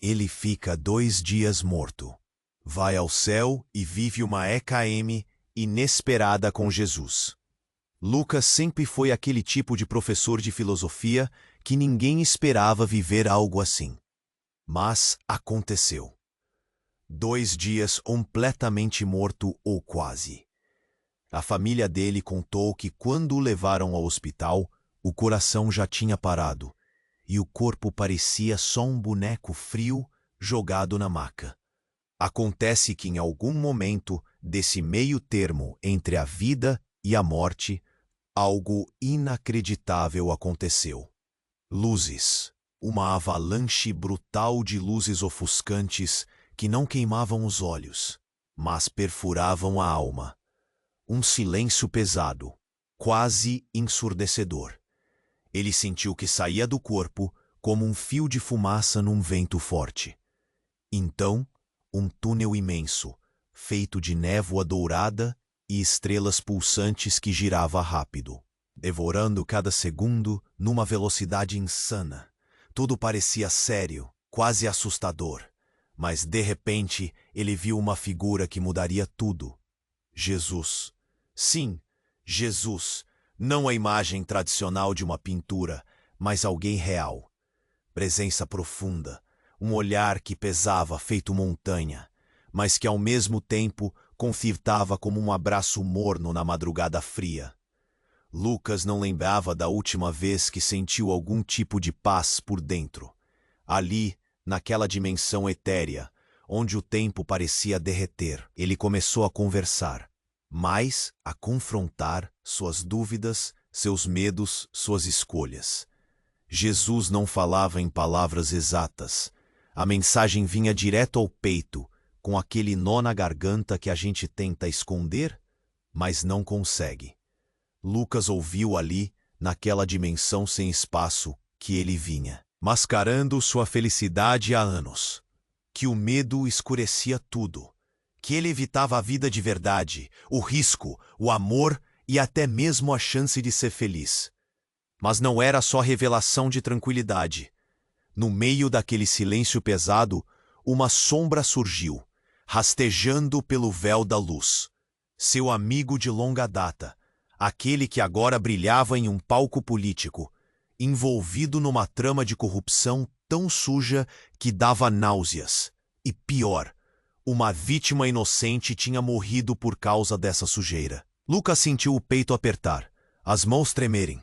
Ele fica 2 dias morto. Vai ao céu e vive uma EKM inesperada com Jesus. Lucas sempre foi aquele tipo de professor de filosofia que ninguém esperava viver algo assim. Mas aconteceu. 2 dias completamente morto ou quase. A família dele contou que quando o levaram ao hospital, o coração já tinha parado e o corpo parecia só um boneco frio jogado na maca. Acontece que em algum momento desse meio termo entre a vida e a morte, algo inacreditável aconteceu. Luzes. Uma avalanche brutal de luzes ofuscantes que não queimavam os olhos, mas perfuravam a alma. Um silêncio pesado, quase ensurdecedor. Ele sentiu que saía do corpo como um fio de fumaça num vento forte. Então, um túnel imenso, feito de névoa dourada e estrelas pulsantes que girava rápido, devorando cada segundo numa velocidade insana. Tudo parecia sério, quase assustador, mas de repente ele viu uma figura que mudaria tudo. Jesus. Sim, Jesus. Não a imagem tradicional de uma pintura, mas alguém real. Presença profunda, um olhar que pesava feito montanha, mas que ao mesmo tempo confortava como um abraço morno na madrugada fria. Lucas não lembrava da última vez que sentiu algum tipo de paz por dentro. Ali, naquela dimensão etérea, onde o tempo parecia derreter, ele começou a conversar, mais a confrontar suas dúvidas, seus medos, suas escolhas. Jesus não falava em palavras exatas. A mensagem vinha direto ao peito, com aquele nó na garganta que a gente tenta esconder, mas não consegue. Lucas ouviu ali, naquela dimensão sem espaço, que ele vinha, mascarando sua felicidade há anos. Que o medo escurecia tudo. Que ele evitava a vida de verdade, o risco, o amor e até mesmo a chance de ser feliz. Mas não era só revelação de tranquilidade. No meio daquele silêncio pesado, uma sombra surgiu, rastejando pelo véu da luz. Seu amigo de longa data, aquele que agora brilhava em um palco político, envolvido numa trama de corrupção tão suja que dava náuseas. E pior, uma vítima inocente tinha morrido por causa dessa sujeira. Lucas sentiu o peito apertar, as mãos tremerem,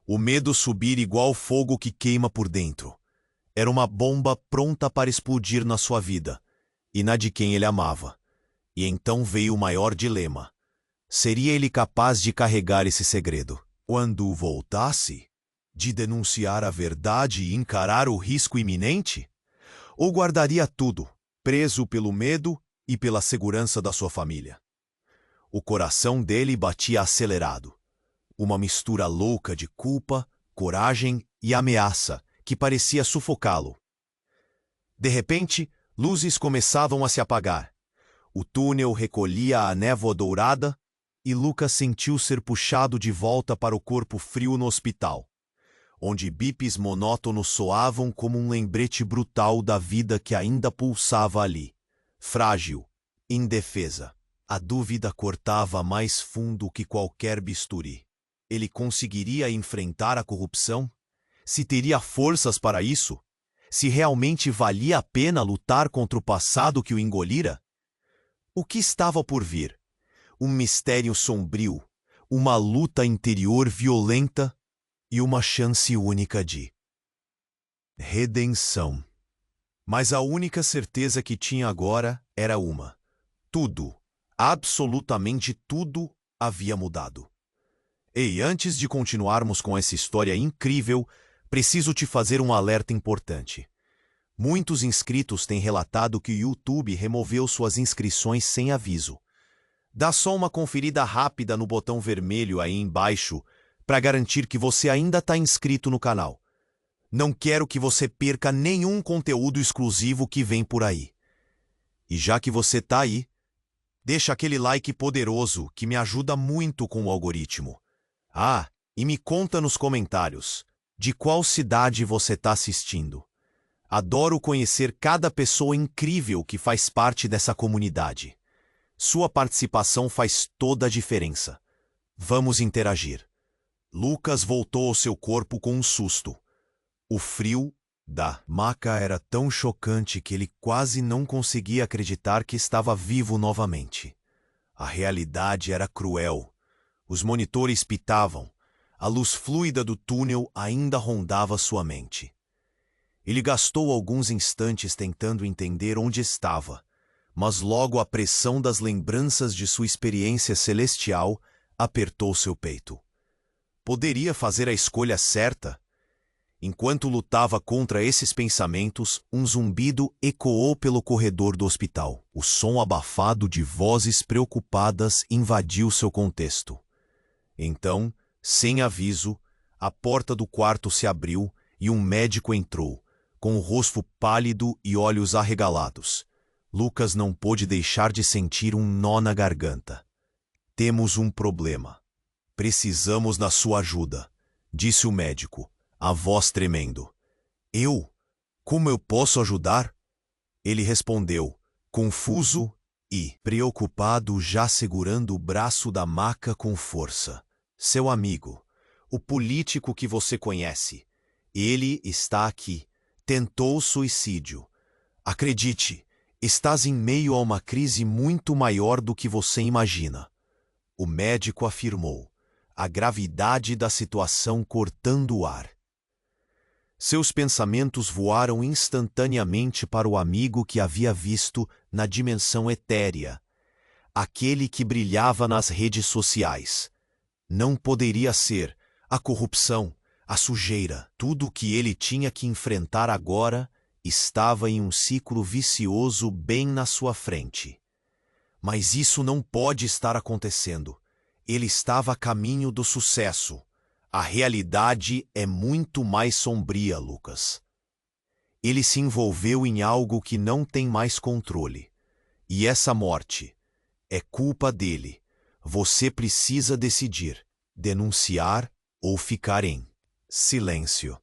o medo subir igual fogo que queima por dentro. Era uma bomba pronta para explodir na sua vida, e na de quem ele amava. E então veio o maior dilema. Seria ele capaz de carregar esse segredo? Quando voltasse? De denunciar a verdade e encarar o risco iminente? Ou guardaria tudo, preso pelo medo e pela segurança da sua família? O coração dele batia acelerado. Uma mistura louca de culpa, coragem e ameaça que parecia sufocá-lo. De repente, luzes começavam a se apagar. O túnel recolhia a névoa dourada e Lucas sentiu ser puxado de volta para o corpo frio no hospital, onde bips monótonos soavam como um lembrete brutal da vida que ainda pulsava ali, frágil, indefesa. A dúvida cortava mais fundo que qualquer bisturi. Ele conseguiria enfrentar a corrupção? Se teria forças para isso? Se realmente valia a pena lutar contra o passado que o engolira? O que estava por vir? Um mistério sombrio, uma luta interior violenta e uma chance única de redenção. Mas a única certeza que tinha agora era uma: tudo, absolutamente tudo, havia mudado. Ei, antes de continuarmos com essa história incrível, preciso te fazer um alerta importante. Muitos inscritos têm relatado que o YouTube removeu suas inscrições sem aviso. Dá só uma conferida rápida no botão vermelho aí embaixo para garantir que você ainda está inscrito no canal. Não quero que você perca nenhum conteúdo exclusivo que vem por aí. E já que você está aí, deixa aquele like poderoso que me ajuda muito com o algoritmo. Ah, e me conta nos comentários de qual cidade você está assistindo. Adoro conhecer cada pessoa incrível que faz parte dessa comunidade. Sua participação faz toda a diferença. Vamos interagir. Lucas voltou ao seu corpo com um susto. O frio da maca era tão chocante que ele quase não conseguia acreditar que estava vivo novamente. A realidade era cruel. Os monitores pitavam. A luz fluida do túnel ainda rondava sua mente. Ele gastou alguns instantes tentando entender onde estava, mas logo a pressão das lembranças de sua experiência celestial apertou seu peito. Poderia fazer a escolha certa? Enquanto lutava contra esses pensamentos, um zumbido ecoou pelo corredor do hospital. O som abafado de vozes preocupadas invadiu seu contexto. Então, sem aviso, a porta do quarto se abriu e um médico entrou, com o rosto pálido e olhos arregalados. Lucas não pôde deixar de sentir um nó na garganta. Temos um problema. Precisamos da sua ajuda, disse o médico, a voz tremendo. Eu? Como eu posso ajudar? Ele respondeu, confuso e preocupado, já segurando o braço da maca com força. Seu amigo, o político que você conhece. Ele está aqui. Tentou suicídio. Acredite, estás em meio a uma crise muito maior do que você imagina. O médico afirmou, a gravidade da situação cortando o ar. Seus pensamentos voaram instantaneamente para o amigo que havia visto na dimensão etérea, aquele que brilhava nas redes sociais. Não poderia ser a corrupção, a sujeira. Tudo o que ele tinha que enfrentar agora estava em um ciclo vicioso bem na sua frente. Mas isso não pode estar acontecendo. Ele estava a caminho do sucesso. A realidade é muito mais sombria, Lucas. Ele se envolveu em algo que não tem mais controle. E essa morte é culpa dele. Você precisa decidir, denunciar ou ficar em silêncio.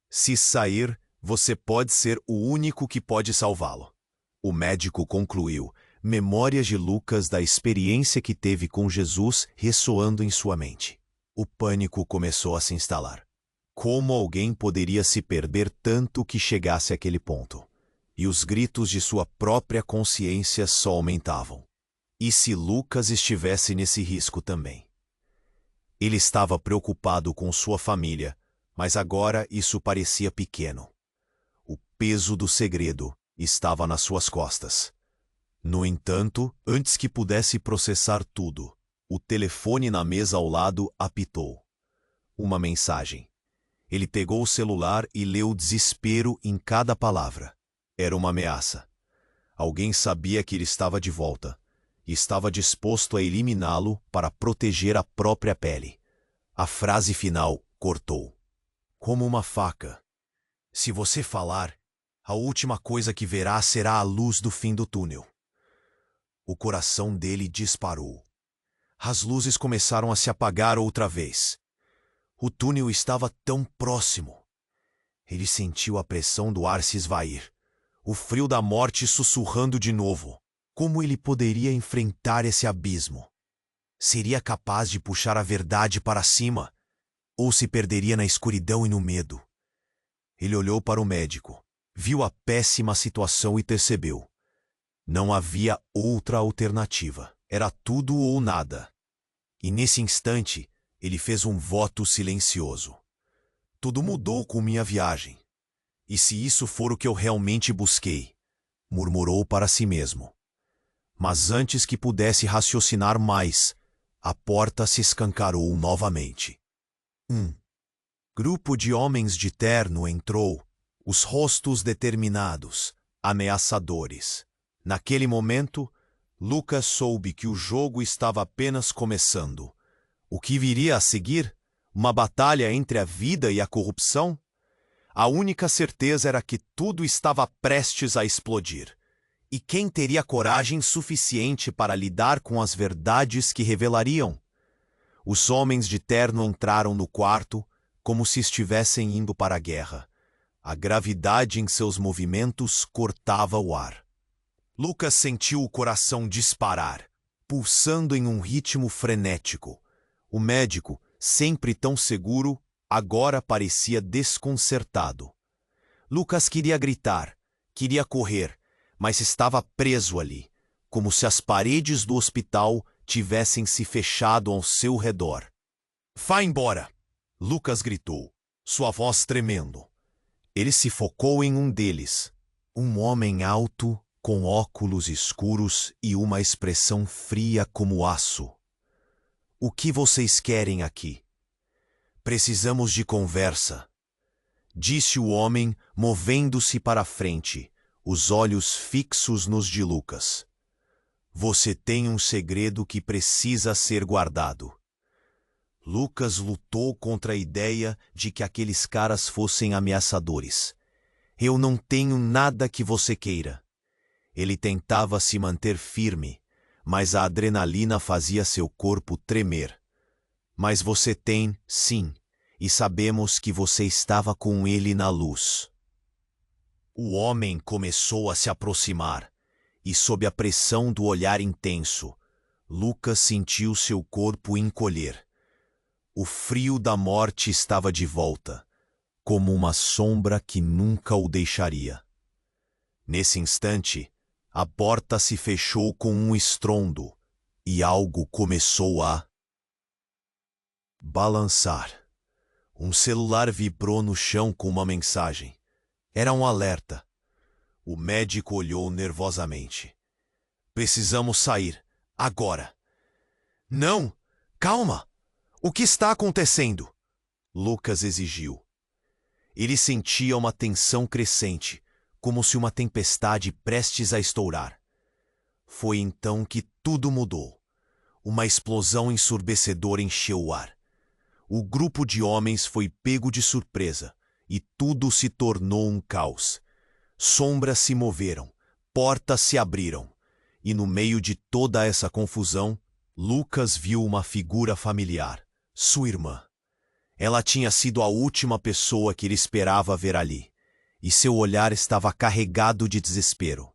Se sair, você pode ser o único que pode salvá-lo. O médico concluiu, memórias de Lucas da experiência que teve com Jesus ressoando em sua mente. O pânico começou a se instalar. Como alguém poderia se perder tanto que chegasse àquele ponto? E os gritos de sua própria consciência só aumentavam. E se Lucas estivesse nesse risco também? Ele estava preocupado com sua família, mas agora isso parecia pequeno. O peso do segredo estava nas suas costas. No entanto, antes que pudesse processar tudo, o telefone na mesa ao lado apitou. Uma mensagem. Ele pegou o celular e leu desespero em cada palavra. Era uma ameaça. Alguém sabia que ele estava de volta e estava disposto a eliminá-lo para proteger a própria pele. A frase final cortou. Como uma faca. Se você falar, a última coisa que verá será a luz do fim do túnel. O coração dele disparou. As luzes começaram a se apagar outra vez. O túnel estava tão próximo. Ele sentiu a pressão do ar se esvair. O frio da morte sussurrando de novo. Como ele poderia enfrentar esse abismo? Seria capaz de puxar a verdade para cima? Ou se perderia na escuridão e no medo? Ele olhou para o médico, viu a péssima situação e percebeu. Não havia outra alternativa. Era tudo ou nada. E nesse instante, ele fez um voto silencioso. Tudo mudou com minha viagem. E se isso for o que eu realmente busquei? Murmurou para si mesmo. Mas antes que pudesse raciocinar mais, a porta se escancarou novamente. Um grupo de homens de terno entrou, os rostos determinados, ameaçadores. Naquele momento, Lucas soube que o jogo estava apenas começando. O que viria a seguir? Uma batalha entre a vida e a corrupção? A única certeza era que tudo estava prestes a explodir. E quem teria coragem suficiente para lidar com as verdades que revelariam? Os homens de terno entraram no quarto como se estivessem indo para a guerra. A gravidade em seus movimentos cortava o ar. Lucas sentiu o coração disparar, pulsando em um ritmo frenético. O médico, sempre tão seguro, agora parecia desconcertado. Lucas queria gritar, queria correr, mas estava preso ali, como se as paredes do hospital tivessem se fechado ao seu redor. "Vá embora!" Lucas gritou, sua voz tremendo. Ele se focou em um deles, um homem alto, com óculos escuros e uma expressão fria como aço. "O que vocês querem aqui?" "Precisamos de conversa", disse o homem, movendo-se para a frente, os olhos fixos nos de Lucas. "Você tem um segredo que precisa ser guardado." Lucas lutou contra a ideia de que aqueles caras fossem ameaçadores. "Eu não tenho nada que você queira." Ele tentava se manter firme, mas a adrenalina fazia seu corpo tremer. "Mas você tem, sim, e sabemos que você estava com ele na luz." O homem começou a se aproximar, e sob a pressão do olhar intenso, Lucas sentiu seu corpo encolher. O frio da morte estava de volta, como uma sombra que nunca o deixaria. Nesse instante, a porta se fechou com um estrondo, e algo começou a balançar. Um celular vibrou no chão com uma mensagem. Era um alerta. O médico olhou nervosamente. "Precisamos sair, agora." "Não! Calma! O que está acontecendo?" Lucas exigiu. Ele sentia uma tensão crescente, como se uma tempestade prestes a estourar. Foi então que tudo mudou. Uma explosão ensurdecedora encheu o ar. O grupo de homens foi pego de surpresa, e tudo se tornou um caos. Sombras se moveram, portas se abriram, e no meio de toda essa confusão, Lucas viu uma figura familiar, sua irmã. Ela tinha sido a última pessoa que ele esperava ver ali, e seu olhar estava carregado de desespero.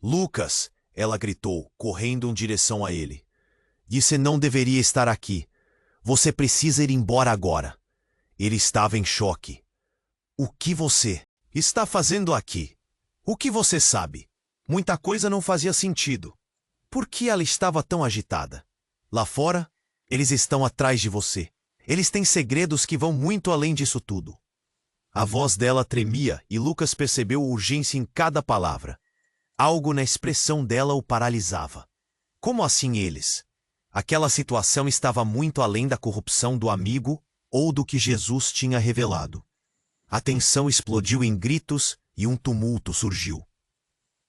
"Lucas!" ela gritou, correndo em direção a ele. "Você não deveria estar aqui. Você precisa ir embora agora." Ele estava em choque. "O que você está fazendo aqui? O que você sabe?" Muita coisa não fazia sentido. Por que ela estava tão agitada? "Lá fora, eles estão atrás de você. Eles têm segredos que vão muito além disso tudo." A voz dela tremia e Lucas percebeu urgência em cada palavra. Algo na expressão dela o paralisava. Como assim eles? Aquela situação estava muito além da corrupção do amigo ou do que Jesus tinha revelado. A tensão explodiu em gritos e um tumulto surgiu.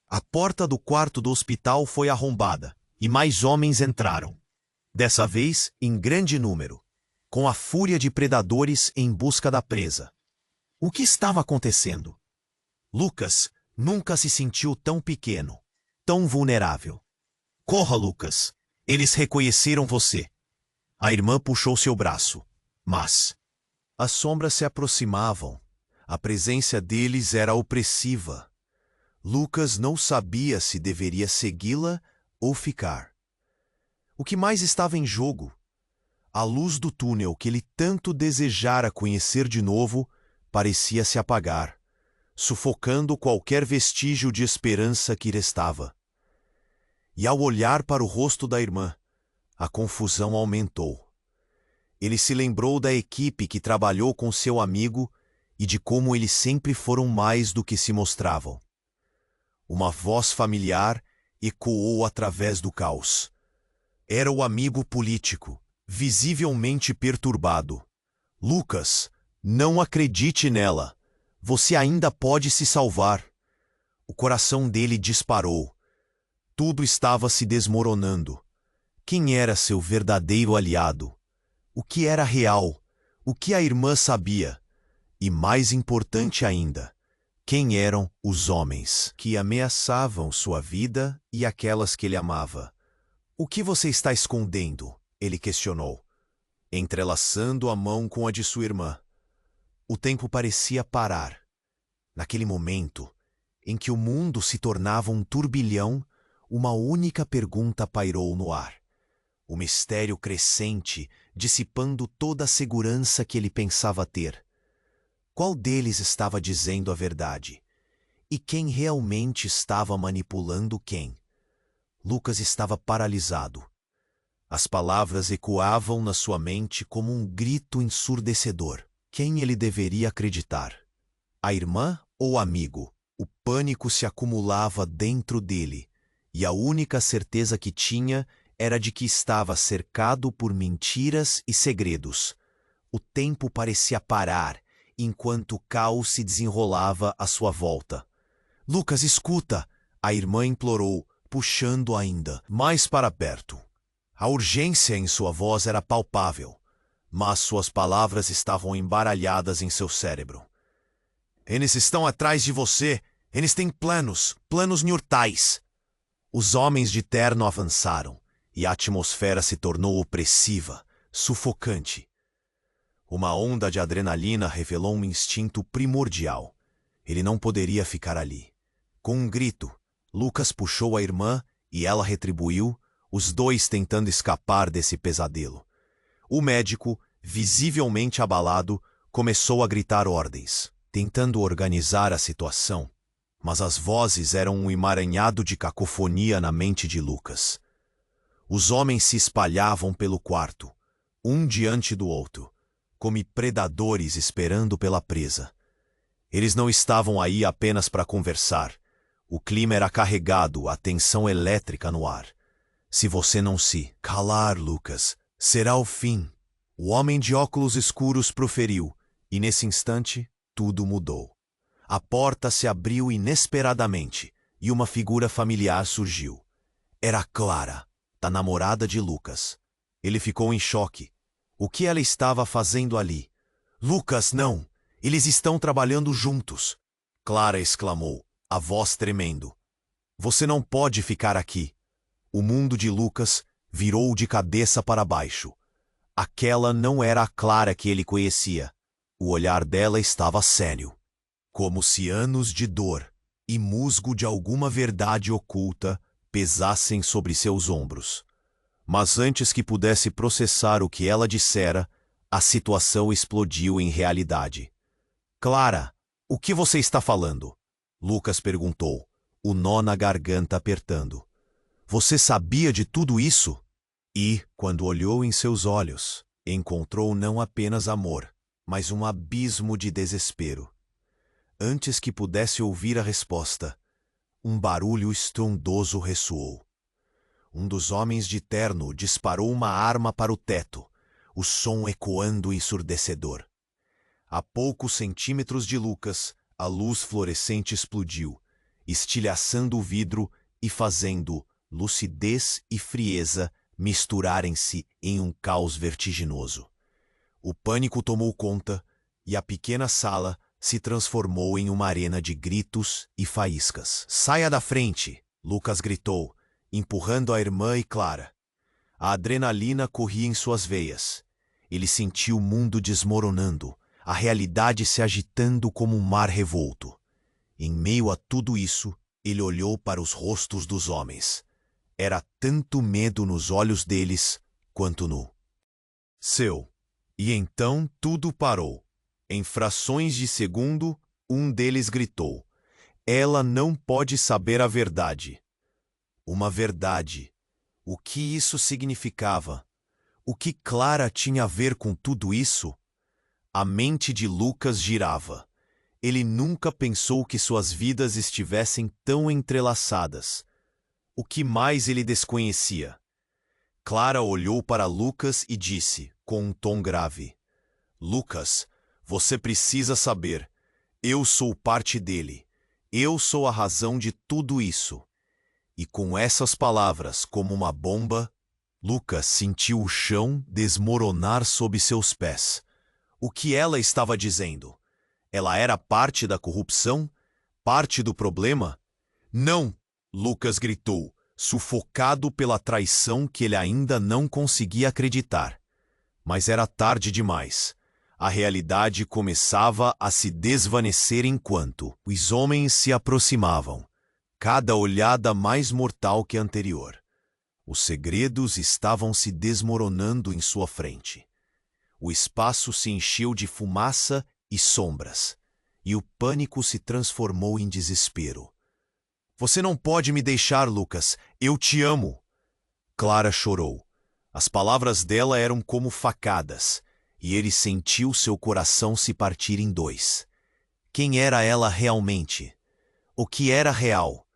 A porta do quarto do hospital foi arrombada e mais homens entraram. Dessa vez, em grande número, com a fúria de predadores em busca da presa. O que estava acontecendo? Lucas nunca se sentiu tão pequeno, tão vulnerável. "Corra, Lucas! Eles reconheceram você." A irmã puxou seu braço, mas as sombras se aproximavam. A presença deles era opressiva. Lucas não sabia se deveria segui-la ou ficar. O que mais estava em jogo? A luz do túnel que ele tanto desejara conhecer de novo parecia se apagar, sufocando qualquer vestígio de esperança que restava. E ao olhar para o rosto da irmã, a confusão aumentou. Ele se lembrou da equipe que trabalhou com seu amigo e de como eles sempre foram mais do que se mostravam. Uma voz familiar ecoou através do caos. Era o amigo político, visivelmente perturbado. "Lucas, não acredite nela. Você ainda pode se salvar." O coração dele disparou. Tudo estava se desmoronando. Quem era seu verdadeiro aliado? O que era real? O que a irmã sabia? E mais importante ainda, quem eram os homens que ameaçavam sua vida e aquelas que ele amava? "O que você está escondendo?" ele questionou, entrelaçando a mão com a de sua irmã. O tempo parecia parar. Naquele momento, em que o mundo se tornava um turbilhão, uma única pergunta pairou no ar. O mistério crescente, dissipando toda a segurança que ele pensava ter. Qual deles estava dizendo a verdade? E quem realmente estava manipulando quem? Lucas estava paralisado. As palavras ecoavam na sua mente como um grito ensurdecedor. Quem ele deveria acreditar? A irmã ou o amigo? O pânico se acumulava dentro dele, e a única certeza que tinha era de que estava cercado por mentiras e segredos. O tempo parecia parar, enquanto o caos se desenrolava à sua volta. Lucas, escuta! A irmã implorou, puxando ainda mais para perto. A urgência em sua voz era palpável, mas suas palavras estavam embaralhadas em seu cérebro. Eles estão atrás de você. Eles têm planos mortais. Os homens de terno avançaram, e a atmosfera se tornou opressiva, sufocante. Uma onda de adrenalina revelou um instinto primordial. Ele não poderia ficar ali. Com um grito, Lucas puxou a irmã e ela retribuiu, os dois tentando escapar desse pesadelo. O médico, visivelmente abalado, começou a gritar ordens, tentando organizar a situação, mas as vozes eram um emaranhado de cacofonia na mente de Lucas. Os homens se espalhavam pelo quarto, um diante do outro, como predadores esperando pela presa. Eles não estavam aí apenas para conversar. O clima era carregado, a tensão elétrica no ar. Se você não se calar, Lucas, será o fim. O homem de óculos escuros proferiu, e nesse instante, tudo mudou. A porta se abriu inesperadamente, e uma figura familiar surgiu. Era Clara, a namorada de Lucas. Ele ficou em choque. O que ela estava fazendo ali? Lucas, não! Eles estão trabalhando juntos! Clara exclamou, a voz tremendo. Você não pode ficar aqui. O mundo de Lucas virou de cabeça para baixo. Aquela não era a Clara que ele conhecia. O olhar dela estava sério, como se anos de dor e musgo de alguma verdade oculta pesassem sobre seus ombros. Mas antes que pudesse processar o que ela dissera, a situação explodiu em realidade. Clara, o que você está falando? Lucas perguntou, o nó na garganta apertando. Você sabia de tudo isso? E, quando olhou em seus olhos, encontrou não apenas amor, mas um abismo de desespero. Antes que pudesse ouvir a resposta, um barulho estrondoso ressoou. Um dos homens de terno disparou uma arma para o teto, o som ecoando ensurdecedor. A poucos centímetros de Lucas, a luz fluorescente explodiu, estilhaçando o vidro e fazendo lucidez e frieza misturarem-se em um caos vertiginoso. O pânico tomou conta e a pequena sala se transformou em uma arena de gritos e faíscas. Saia da frente! Lucas gritou, empurrando a irmã e Clara. A adrenalina corria em suas veias. Ele sentiu o mundo desmoronando, a realidade se agitando como um mar revolto. Em meio a tudo isso, ele olhou para os rostos dos homens. Era tanto medo nos olhos deles quanto no seu. E então tudo parou. Em frações de segundo, um deles gritou: Ela não pode saber a verdade. Uma verdade. O que isso significava? O que Clara tinha a ver com tudo isso? A mente de Lucas girava. Ele nunca pensou que suas vidas estivessem tão entrelaçadas. O que mais ele desconhecia? Clara olhou para Lucas e disse, com um tom grave: Lucas, você precisa saber. Eu sou parte dele. Eu sou a razão de tudo isso. E com essas palavras, como uma bomba, Lucas sentiu o chão desmoronar sob seus pés. O que ela estava dizendo? Ela era parte da corrupção? Parte do problema? Não! Lucas gritou, sufocado pela traição que ele ainda não conseguia acreditar. Mas era tarde demais. A realidade começava a se desvanecer enquanto os homens se aproximavam, cada olhada mais mortal que a anterior. Os segredos estavam se desmoronando em sua frente. O espaço se encheu de fumaça e sombras, e o pânico se transformou em desespero. Você não pode me deixar, Lucas. Eu te amo. Clara chorou. As palavras dela eram como facadas, e ele sentiu seu coração se partir em dois. Quem era ela realmente? O que era real?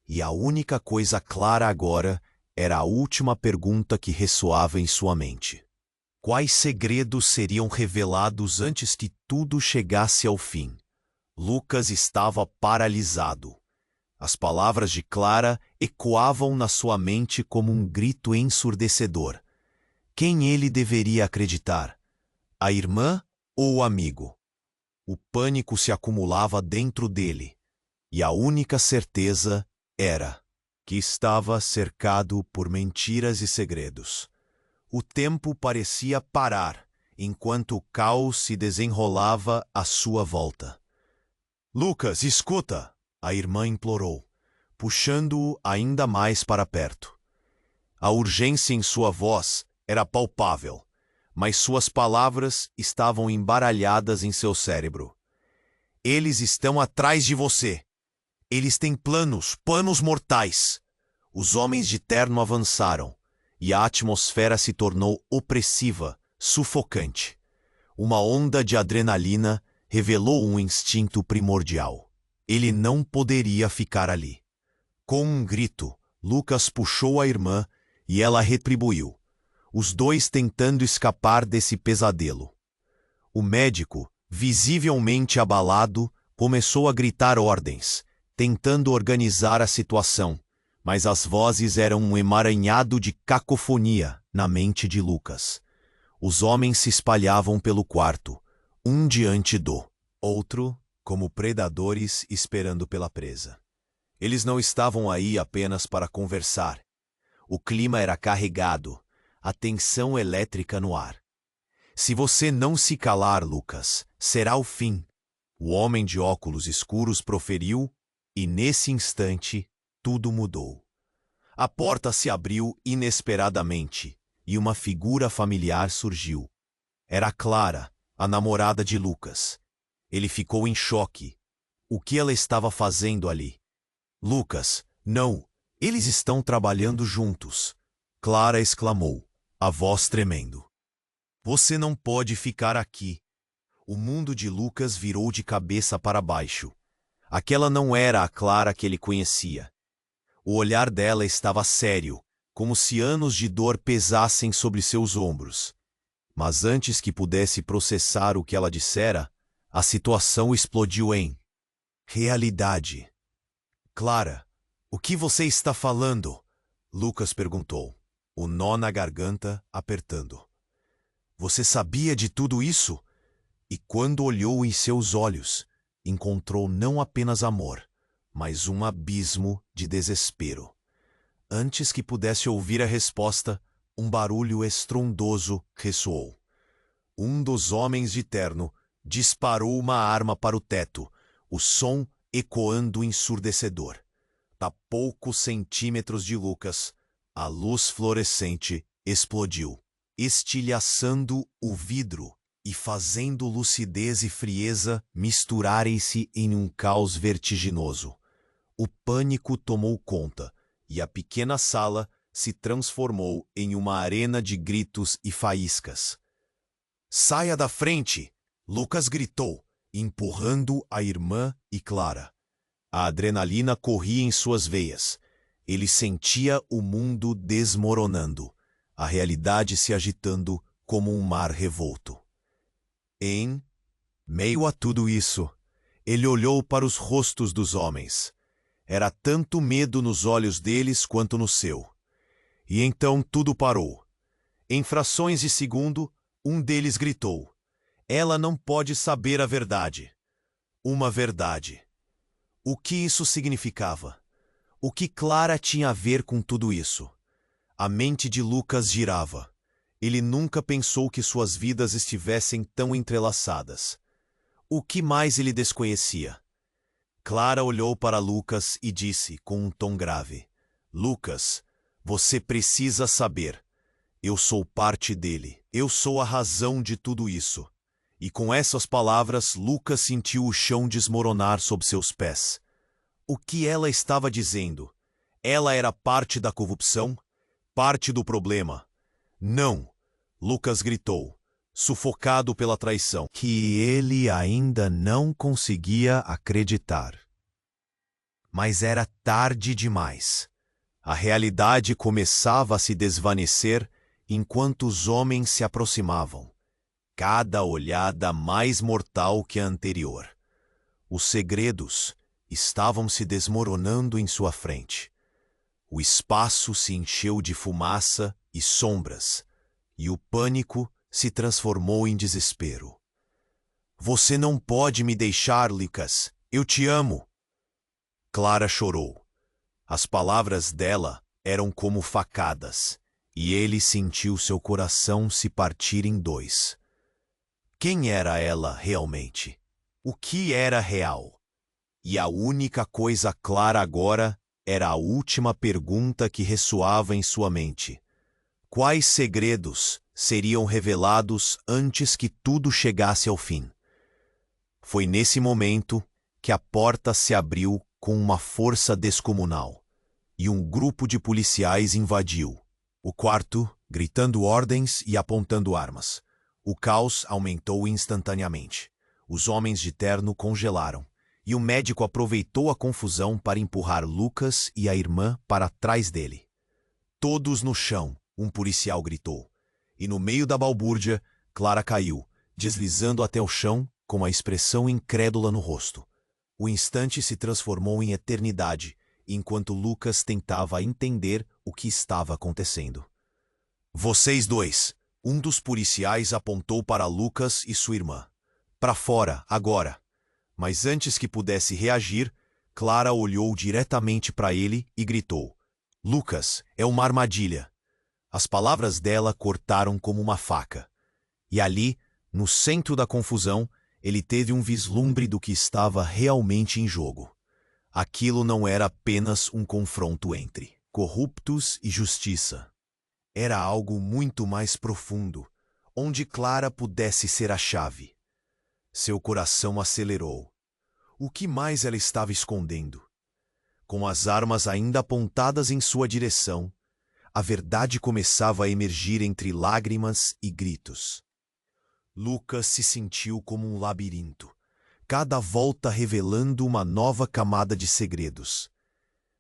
E a única coisa clara agora era a última pergunta que ressoava em sua mente. Quais segredos seriam revelados antes que tudo chegasse ao fim? Lucas estava paralisado. As palavras de Clara ecoavam na sua mente como um grito ensurdecedor. Quem ele deveria acreditar? A irmã ou o amigo? O pânico se acumulava dentro dele, e a única certeza era que estava cercado por mentiras e segredos. O tempo parecia parar, enquanto o caos se desenrolava à sua volta. Lucas, escuta! A irmã implorou, puxando-o ainda mais para perto. A urgência em sua voz era palpável, mas suas palavras estavam embaralhadas em seu cérebro. Eles estão atrás de você. Eles têm planos mortais. Os homens de terno avançaram, e a atmosfera se tornou opressiva, sufocante. Uma onda de adrenalina revelou um instinto primordial. Ele não poderia ficar ali. Com um grito, Lucas puxou a irmã e ela retribuiu, os dois tentando escapar desse pesadelo. O médico, visivelmente abalado, começou a gritar ordens, tentando organizar a situação, mas as vozes eram um emaranhado de cacofonia na mente de Lucas. Os homens se espalhavam pelo quarto, um diante do outro, como predadores esperando pela presa. Eles não estavam aí apenas para conversar. O clima era carregado, a tensão elétrica no ar. Se você não se calar, Lucas, será o fim. O homem de óculos escuros proferiu, e nesse instante, tudo mudou. A porta se abriu inesperadamente, e uma figura familiar surgiu. Era Clara, a namorada de Lucas. Ele ficou em choque. O que ela estava fazendo ali? Lucas, não, eles estão trabalhando juntos. Clara exclamou, a voz tremendo. Você não pode ficar aqui. O mundo de Lucas virou de cabeça para baixo. Aquela não era a Clara que ele conhecia. O olhar dela estava sério, como se anos de dor pesassem sobre seus ombros. Mas antes que pudesse processar o que ela dissera, a situação explodiu em realidade. Clara, o que você está falando? Lucas perguntou, o nó na garganta apertando. Você sabia de tudo isso? E quando olhou em seus olhos, encontrou não apenas amor, mas um abismo de desespero. Antes que pudesse ouvir a resposta, um barulho estrondoso ressoou. Um dos homens de terno disparou uma arma para o teto, o som ecoando ensurdecedor. A poucos centímetros de Lucas, a luz fluorescente explodiu, estilhaçando o vidro e fazendo lucidez e frieza misturarem-se em um caos vertiginoso. O pânico tomou conta, e a pequena sala se transformou em uma arena de gritos e faíscas. Saia da frente! Lucas gritou, empurrando a irmã e Clara. A adrenalina corria em suas veias. Ele sentia o mundo desmoronando, a realidade se agitando como um mar revolto. Em meio a tudo isso, ele olhou para os rostos dos homens. Era tanto medo nos olhos deles quanto no seu. E então tudo parou. Em frações de segundo, um deles gritou: ela não pode saber a verdade. Uma verdade. O que isso significava? O que Clara tinha a ver com tudo isso? A mente de Lucas girava. Ele nunca pensou que suas vidas estivessem tão entrelaçadas. O que mais ele desconhecia? Clara olhou para Lucas e disse com um tom grave: Lucas, você precisa saber. Eu sou parte dele. Eu sou a razão de tudo isso. E com essas palavras, Lucas sentiu o chão desmoronar sob seus pés. O que ela estava dizendo? Ela era parte da corrupção? Parte do problema? Não! Lucas gritou, sufocado pela traição, que ele ainda não conseguia acreditar. Mas era tarde demais. A realidade começava a se desvanecer enquanto os homens se aproximavam, cada olhada mais mortal que a anterior. Os segredos estavam se desmoronando em sua frente. O espaço se encheu de fumaça e sombras, e o pânico se transformou em desespero. Você não pode me deixar, Lucas. Eu te amo. Clara chorou. As palavras dela eram como facadas, e ele sentiu seu coração se partir em dois. Quem era ela realmente? O que era real? E a única coisa clara agora era a última pergunta que ressoava em sua mente. Quais segredos seriam revelados antes que tudo chegasse ao fim? Foi nesse momento que a porta se abriu com uma força descomunal, e um grupo de policiais invadiu o quarto, gritando ordens e apontando armas. O caos aumentou instantaneamente. Os homens de terno congelaram, e o médico aproveitou a confusão para empurrar Lucas e a irmã para trás dele. Todos no chão, um policial gritou. E no meio da balbúrdia, Clara caiu, deslizando até o chão com uma expressão incrédula no rosto. O instante se transformou em eternidade, enquanto Lucas tentava entender o que estava acontecendo. Vocês dois! Um dos policiais apontou para Lucas e sua irmã. Para fora, agora! Mas antes que pudesse reagir, Clara olhou diretamente para ele e gritou: Lucas, é uma armadilha! As palavras dela cortaram como uma faca. E ali, no centro da confusão, ele teve um vislumbre do que estava realmente em jogo. Aquilo não era apenas um confronto entre corruptos e justiça. Era algo muito mais profundo, onde Clara pudesse ser a chave. Seu coração acelerou. O que mais ela estava escondendo? Com as armas ainda apontadas em sua direção, a verdade começava a emergir entre lágrimas e gritos. Lucas se sentiu como um labirinto, cada volta revelando uma nova camada de segredos.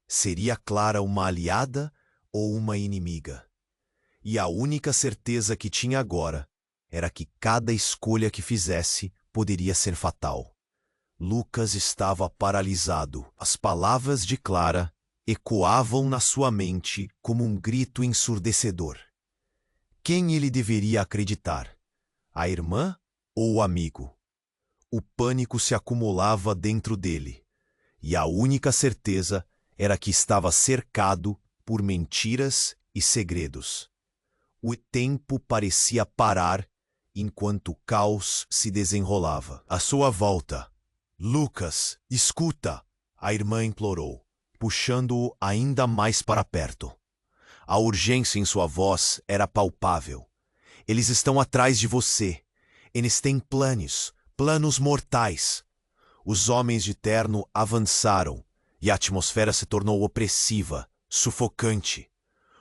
Seria Clara uma aliada ou uma inimiga? E a única certeza que tinha agora era que cada escolha que fizesse poderia ser fatal. Lucas estava paralisado. As palavras de Clara ecoavam na sua mente como um grito ensurdecedor. Quem ele deveria acreditar? A irmã ou o amigo? O pânico se acumulava dentro dele, e a única certeza era que estava cercado por mentiras e segredos. O tempo parecia parar enquanto o caos se desenrolava. À sua volta, Lucas, escuta! A irmã implorou, puxando-o ainda mais para perto. A urgência em sua voz era palpável. Eles estão atrás de você. Eles têm planos mortais. Os homens de terno avançaram, e a atmosfera se tornou opressiva, sufocante.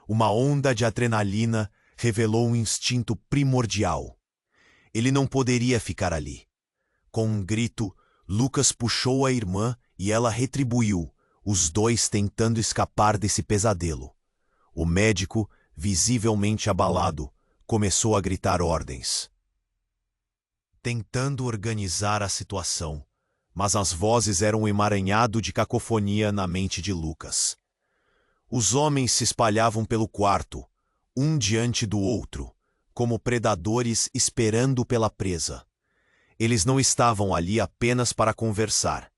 Uma onda de adrenalina revelou um instinto primordial. Ele não poderia ficar ali. Com um grito, Lucas puxou a irmã e ela retribuiu, os dois tentando escapar desse pesadelo. O médico, visivelmente abalado, começou a gritar ordens, tentando organizar a situação, mas as vozes eram um emaranhado de cacofonia na mente de Lucas. Os homens se espalhavam pelo quarto, um diante do outro, como predadores esperando pela presa. Eles não estavam ali apenas para conversar.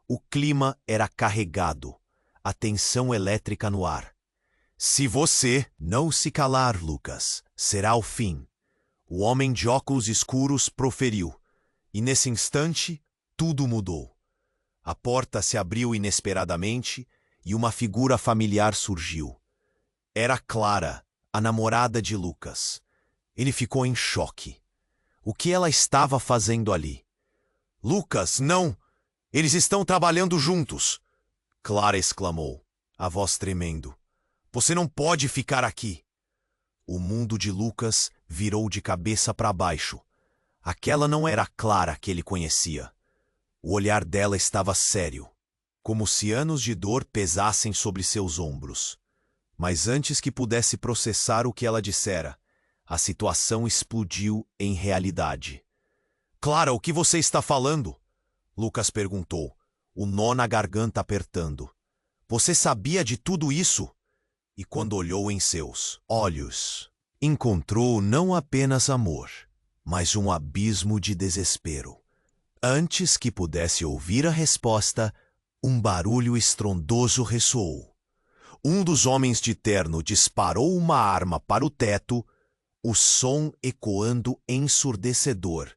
O clima era carregado, a tensão elétrica no ar. Se você não se calar, Lucas, será o fim. O homem de óculos escuros proferiu, e nesse instante tudo mudou. A porta se abriu inesperadamente e uma figura familiar surgiu. Era Clara, a namorada de Lucas. Ele ficou em choque. O que ela estava fazendo ali? Lucas, não! Eles estão trabalhando juntos! Clara exclamou, a voz tremendo. Você não pode ficar aqui! O mundo de Lucas virou de cabeça para baixo. Aquela não era a Clara que ele conhecia. O olhar dela estava sério, como se anos de dor pesassem sobre seus ombros. Mas antes que pudesse processar o que ela dissera, a situação explodiu em realidade. Clara, o que você está falando? Lucas perguntou, o nó na garganta apertando. Você sabia de tudo isso? E quando olhou em seus olhos, encontrou não apenas amor, mas um abismo de desespero. Antes que pudesse ouvir a resposta, um barulho estrondoso ressoou. Um dos homens de terno disparou uma arma para o teto, o som ecoando ensurdecedor.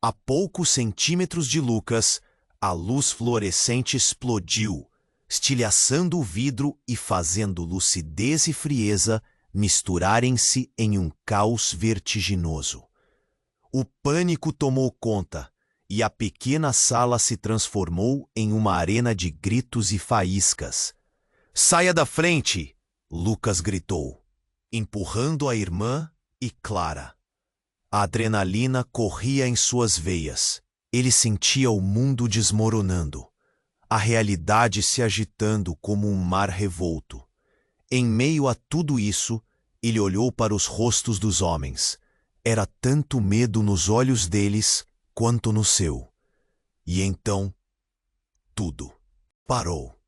A poucos centímetros de Lucas, a luz fluorescente explodiu, estilhaçando o vidro e fazendo lucidez e frieza misturarem-se em um caos vertiginoso. O pânico tomou conta, e a pequena sala se transformou em uma arena de gritos e faíscas. Saia da frente! Lucas gritou, empurrando a irmã e Clara. A adrenalina corria em suas veias. Ele sentia o mundo desmoronando, a realidade se agitando como um mar revolto. Em meio a tudo isso, ele olhou para os rostos dos homens. Era tanto medo nos olhos deles quanto no seu. E então, tudo parou.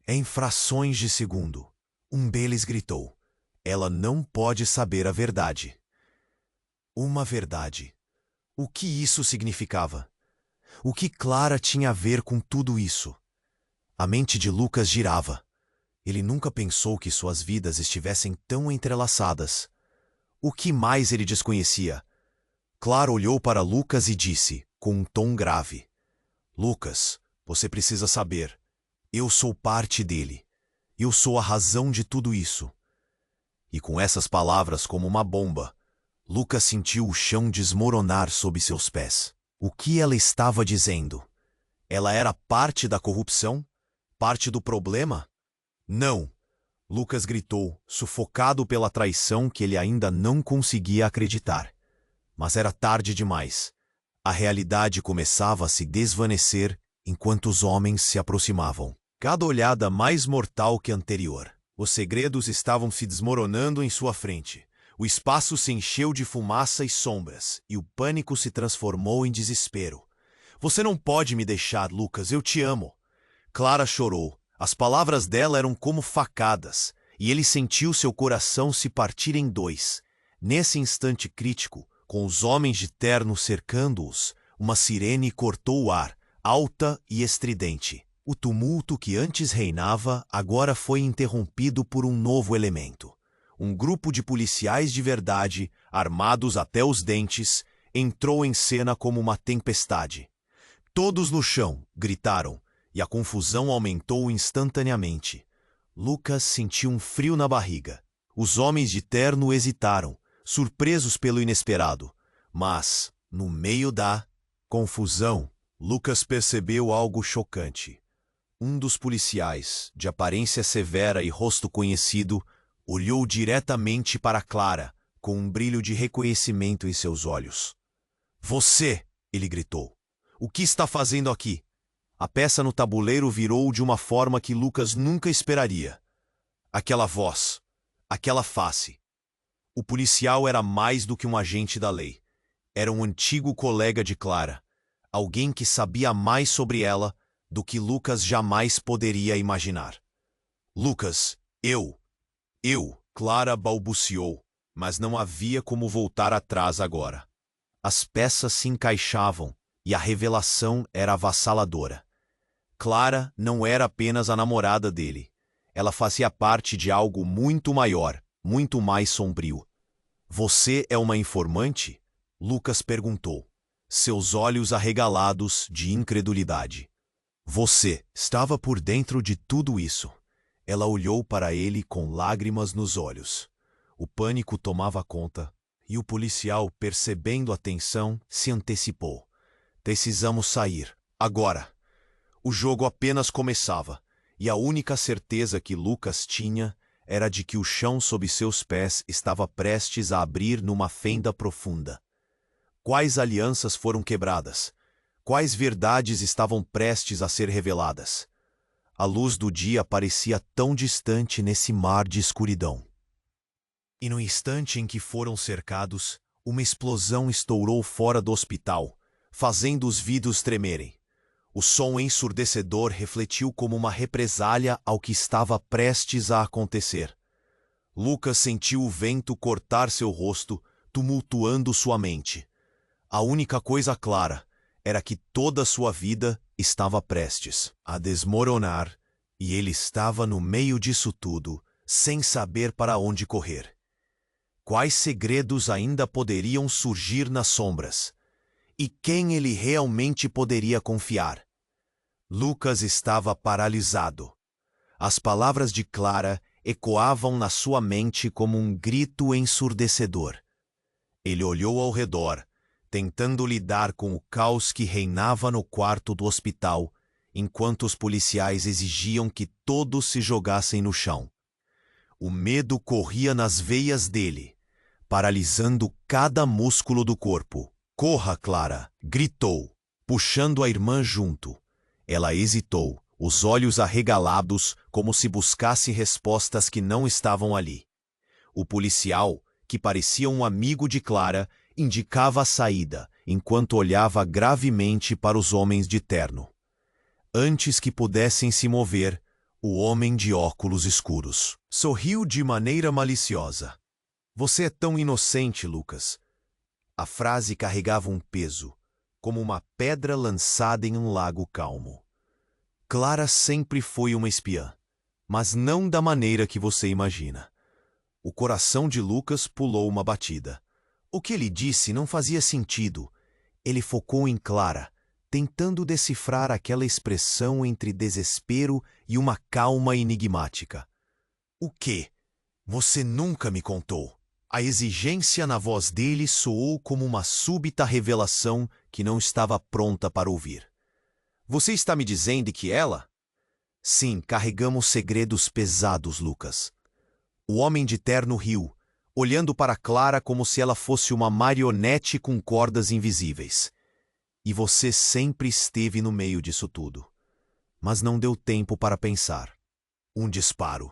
Em frações de segundo, um deles gritou: ela não pode saber a verdade. Uma verdade. O que isso significava? O que Clara tinha a ver com tudo isso? A mente de Lucas girava. Ele nunca pensou que suas vidas estivessem tão entrelaçadas. O que mais ele desconhecia? Clara olhou para Lucas e disse, com um tom grave: Lucas, você precisa saber. Eu sou parte dele. Eu sou a razão de tudo isso. E com essas palavras como uma bomba, Lucas sentiu o chão desmoronar sob seus pés. O que ela estava dizendo? Ela era parte da corrupção? Parte do problema? Não! Lucas gritou, sufocado pela traição que ele ainda não conseguia acreditar. Mas era tarde demais. A realidade começava a se desvanecer enquanto os homens se aproximavam. Cada olhada mais mortal que a anterior. Os segredos estavam se desmoronando em sua frente. O espaço se encheu de fumaça e sombras, e o pânico se transformou em desespero. Você não pode me deixar, Lucas, eu te amo. Clara chorou. As palavras dela eram como facadas, e ele sentiu seu coração se partir em dois. Nesse instante crítico, com os homens de terno cercando-os, uma sirene cortou o ar, alta e estridente. O tumulto que antes reinava agora foi interrompido por um novo elemento. Um grupo de policiais de verdade, armados até os dentes, entrou em cena como uma tempestade. Todos no chão, gritaram, e a confusão aumentou instantaneamente. Lucas sentiu um frio na barriga. Os homens de terno hesitaram, surpresos pelo inesperado. Mas, no meio da confusão, Lucas percebeu algo chocante. Um dos policiais, de aparência severa e rosto conhecido, olhou diretamente para Clara, com um brilho de reconhecimento em seus olhos. Você! Ele gritou. O que está fazendo aqui? A peça no tabuleiro virou de uma forma que Lucas nunca esperaria. Aquela voz, aquela face. O policial era mais do que um agente da lei. Era um antigo colega de Clara, alguém que sabia mais sobre ela do que Lucas jamais poderia imaginar. Lucas, eu, Clara balbuciou, mas não havia como voltar atrás agora. As peças se encaixavam e a revelação era avassaladora. Clara não era apenas a namorada dele. ela fazia parte de algo muito maior, muito mais sombrio. Você é uma informante? Lucas perguntou, seus olhos arregalados de incredulidade. Você estava por dentro de tudo isso. Ela olhou para ele com lágrimas nos olhos. O pânico tomava conta, e o policial, percebendo a tensão, se antecipou. Precisamos sair, agora. O jogo apenas começava, e a única certeza que Lucas tinha era de que o chão sob seus pés estava prestes a abrir numa fenda profunda. Quais alianças foram quebradas? Quais verdades estavam prestes a ser reveladas? A luz do dia parecia tão distante nesse mar de escuridão. E no instante em que foram cercados, uma explosão estourou fora do hospital, fazendo os vidros tremerem. O som ensurdecedor refletiu como uma represália ao que estava prestes a acontecer. Lucas sentiu o vento cortar seu rosto, tumultuando sua mente. A única coisa clara era que toda sua vida estava prestes a desmoronar, e ele estava no meio disso tudo, sem saber para onde correr. Quais segredos ainda poderiam surgir nas sombras? E quem ele realmente poderia confiar? Lucas estava paralisado. As palavras de Clara ecoavam na sua mente como um grito ensurdecedor. Ele olhou ao redor, tentando lidar com o caos que reinava no quarto do hospital, enquanto os policiais exigiam que todos se jogassem no chão. O medo corria nas veias dele, paralisando cada músculo do corpo. Corra, Clara! Gritou, puxando a irmã junto. Ela hesitou, os olhos arregalados como se buscasse respostas que não estavam ali. O policial, que parecia um amigo de Clara, indicava a saída, enquanto olhava gravemente para os homens de terno. Antes que pudessem se mover, o homem de óculos escuros sorriu de maneira maliciosa. Você é tão inocente, Lucas. A frase carregava um peso, como uma pedra lançada em um lago calmo. Clara sempre foi uma espiã, mas não da maneira que você imagina. O coração de Lucas pulou uma batida. O que ele disse não fazia sentido. Ele focou em Clara, tentando decifrar aquela expressão entre desespero e uma calma enigmática. O quê? Você nunca me contou. A exigência na voz dele soou como uma súbita revelação que não estava pronta para ouvir. Você está me dizendo que ela? Sim, carregamos segredos pesados, Lucas. O homem de terno riu, olhando para Clara como se ela fosse uma marionete com cordas invisíveis. E você sempre esteve no meio disso tudo. Mas não deu tempo para pensar. Um disparo.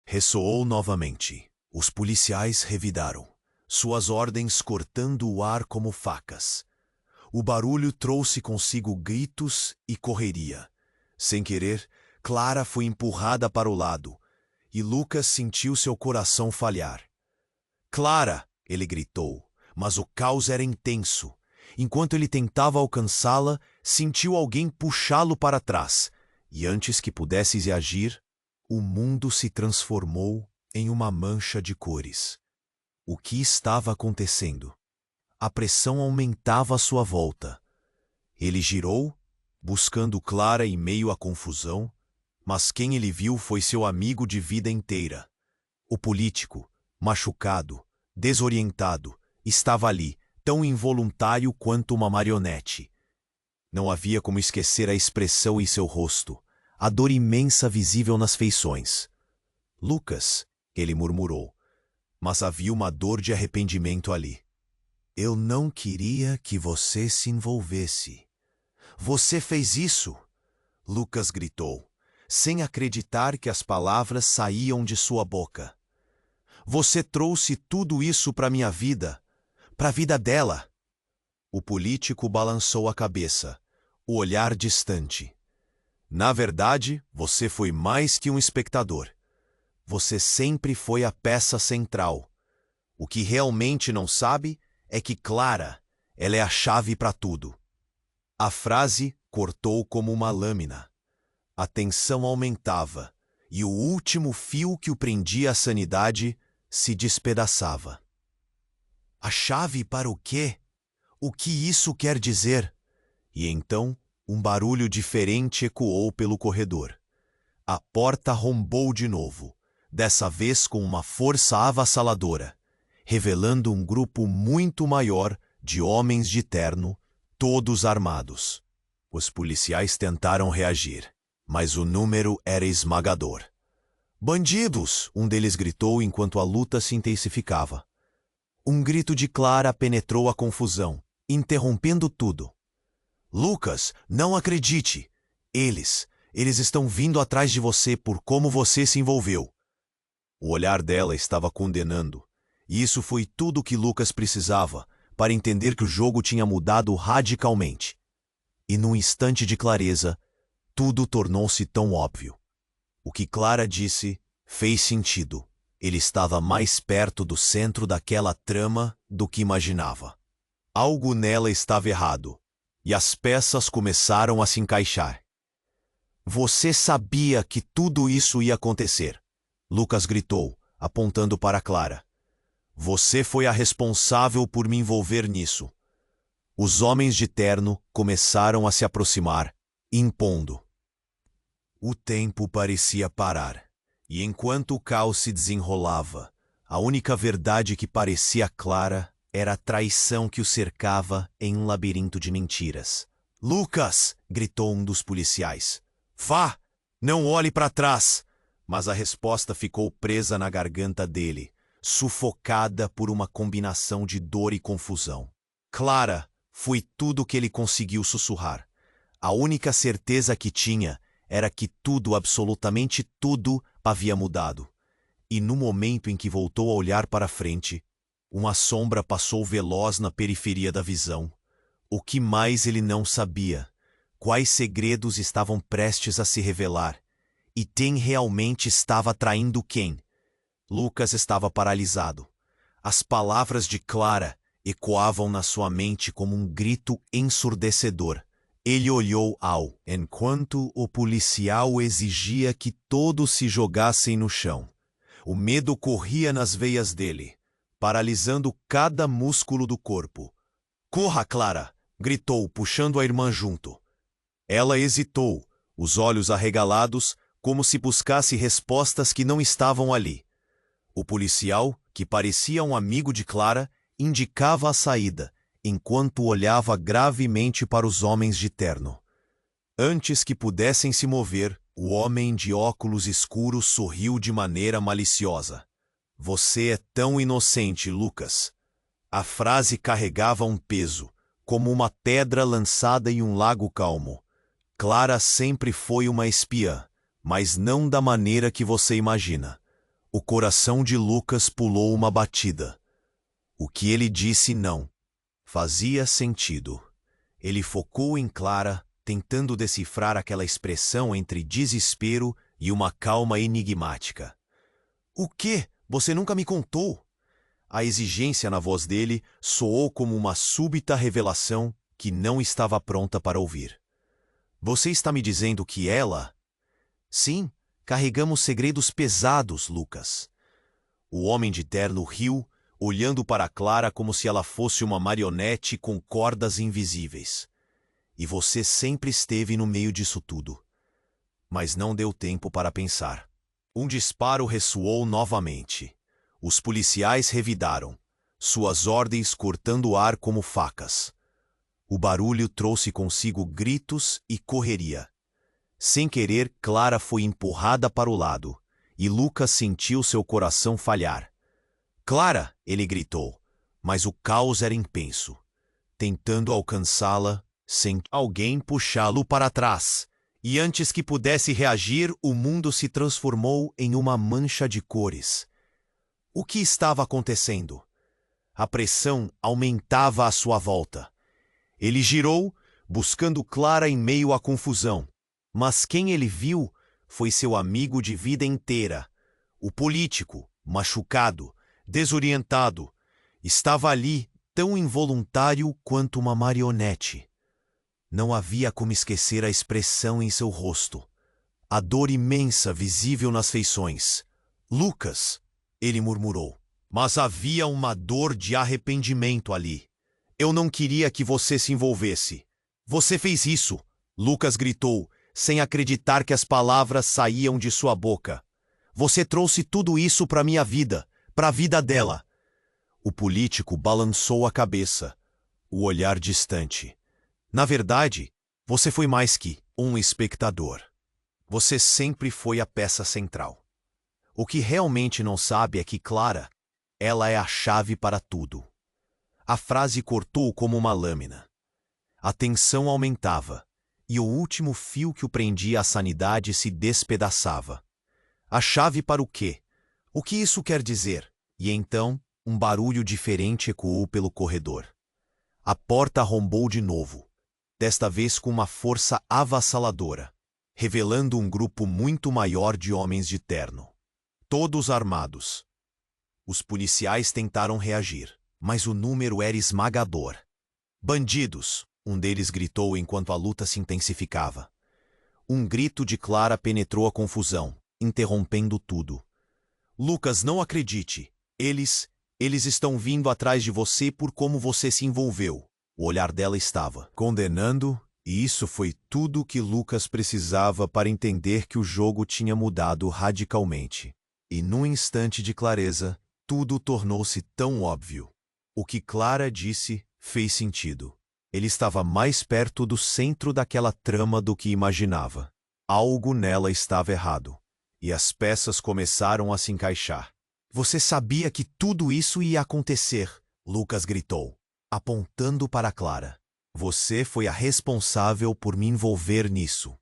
Ressoou novamente. Os policiais revidaram, suas ordens cortando o ar como facas. O barulho trouxe consigo gritos e correria. Sem querer, Clara foi empurrada para o lado, e Lucas sentiu seu coração falhar. Clara! Ele gritou, mas o caos era intenso. Enquanto ele tentava alcançá-la, sentiu alguém puxá-lo para trás, e antes que pudesse reagir, o mundo se transformou em uma mancha de cores. O que estava acontecendo? A pressão aumentava à sua volta. Ele girou, buscando Clara em meio à confusão, mas quem ele viu foi seu amigo de vida inteira. O político, machucado, desorientado, estava ali, tão involuntário quanto uma marionete. Não havia como esquecer a expressão em seu rosto, a dor imensa visível nas feições. Lucas, ele murmurou, mas havia uma dor de arrependimento ali. Eu não queria que você se envolvesse. Você fez isso! Lucas gritou, sem acreditar que as palavras saíam de sua boca. Você trouxe tudo isso para minha vida, para a vida dela. O político balançou a cabeça, o olhar distante. Na verdade, você foi mais que um espectador. Você sempre foi a peça central. O que realmente não sabe é que Clara, ela é a chave para tudo. A frase cortou como uma lâmina. A tensão aumentava, e o último fio que o prendia à sanidade se despedaçava. A chave para o quê? O que isso quer dizer? E então, um barulho diferente ecoou pelo corredor. A porta rombou de novo, dessa vez com uma força avassaladora, revelando um grupo muito maior de homens de terno, todos armados. Os policiais tentaram reagir, mas o número era esmagador. "Bandidos!" um deles gritou enquanto a luta se intensificava. Um grito de Clara penetrou a confusão, interrompendo tudo. "Lucas, não acredite! Eles estão vindo atrás de você por como você se envolveu." O olhar dela estava condenando, e isso foi tudo o que Lucas precisava para entender que o jogo tinha mudado radicalmente. E num instante de clareza, tudo tornou-se tão óbvio. O que Clara disse fez sentido. Ele estava mais perto do centro daquela trama do que imaginava. Algo nela estava errado, e as peças começaram a se encaixar. "Você sabia que tudo isso ia acontecer", Lucas gritou, apontando para Clara. "Você foi a responsável por me envolver nisso." Os homens de terno começaram a se aproximar, impondo. O tempo parecia parar, e enquanto o caos se desenrolava, a única verdade que parecia clara era a traição que o cercava em um labirinto de mentiras. "Lucas!" gritou um dos policiais. "Vá! Não olhe para trás!" Mas a resposta ficou presa na garganta dele, sufocada por uma combinação de dor e confusão. Clara foi tudo o que ele conseguiu sussurrar. A única certeza que tinha era que tudo, absolutamente tudo, havia mudado. E no momento em que voltou a olhar para frente, uma sombra passou veloz na periferia da visão. O que mais ele não sabia? Quais segredos estavam prestes a se revelar? E quem realmente estava traindo quem? Lucas estava paralisado. As palavras de Clara ecoavam na sua mente como um grito ensurdecedor. Ele olhou enquanto o policial exigia que todos se jogassem no chão. O medo corria nas veias dele, paralisando cada músculo do corpo. "Corra, Clara!" gritou, puxando a irmã junto. Ela hesitou, os olhos arregalados, como se buscasse respostas que não estavam ali. O policial, que parecia um amigo de Clara, indicava a saída, enquanto olhava gravemente para os homens de terno. Antes que pudessem se mover, o homem de óculos escuros sorriu de maneira maliciosa. "Você é tão inocente, Lucas." A frase carregava um peso, como uma pedra lançada em um lago calmo. Clara sempre foi uma espiã, mas não da maneira que você imagina. O coração de Lucas pulou uma batida. O que ele disse não fazia sentido. Ele focou em Clara, tentando decifrar aquela expressão entre desespero e uma calma enigmática. "O quê? Você nunca me contou?" A exigência na voz dele soou como uma súbita revelação que não estava pronta para ouvir. "Você está me dizendo que ela..." "Sim, carregamos segredos pesados, Lucas." O homem de terno riu, olhando para Clara como se ela fosse uma marionete com cordas invisíveis. "E você sempre esteve no meio disso tudo." Mas não deu tempo para pensar. Um disparo ressoou novamente. Os policiais revidaram, suas ordens cortando o ar como facas. O barulho trouxe consigo gritos e correria. Sem querer, Clara foi empurrada para o lado, e Lucas sentiu seu coração falhar. "Clara!" ele gritou, mas o caos era imenso. Tentando alcançá-la, sem alguém puxá-lo para trás. E antes que pudesse reagir, o mundo se transformou em uma mancha de cores. O que estava acontecendo? A pressão aumentava à sua volta. Ele girou, buscando Clara em meio à confusão. Mas quem ele viu foi seu amigo de vida inteira. O político, machucado, desorientado, estava ali tão involuntário quanto uma marionete. Não havia como esquecer a expressão em seu rosto. a dor imensa visível nas feições. Lucas, ele murmurou. Mas havia uma dor de arrependimento ali. Eu não queria que você se envolvesse. Você fez isso, Lucas gritou, sem acreditar que as palavras saíam de sua boca. Você trouxe tudo isso para minha vida, para a vida dela. O político balançou a cabeça, o olhar distante. Na verdade, você foi mais que um espectador. Você sempre foi a peça central. O que realmente não sabe é que Clara, ela é a chave para tudo. A frase cortou como uma lâmina. A tensão aumentava, e o último fio que o prendia à sanidade se despedaçava. A chave para o quê? O que isso quer dizer? E então, um barulho diferente ecoou pelo corredor. A porta arrombou de novo, desta vez com uma força avassaladora, revelando um grupo muito maior de homens de terno. Todos armados. Os policiais tentaram reagir, mas o número era esmagador. Bandidos! Um deles gritou enquanto a luta se intensificava. Um grito de Clara penetrou a confusão, interrompendo tudo. Lucas, não acredite. Eles estão vindo atrás de você por como você se envolveu. O olhar dela estava condenando, e isso foi tudo que Lucas precisava para entender que o jogo tinha mudado radicalmente. E num instante de clareza, tudo tornou-se tão óbvio. O que Clara disse fez sentido. Ele estava mais perto do centro daquela trama do que imaginava. Algo nela estava errado, e as peças começaram a se encaixar. Você sabia que tudo isso ia acontecer, Lucas gritou, apontando para Clara. Você foi a responsável por me envolver nisso.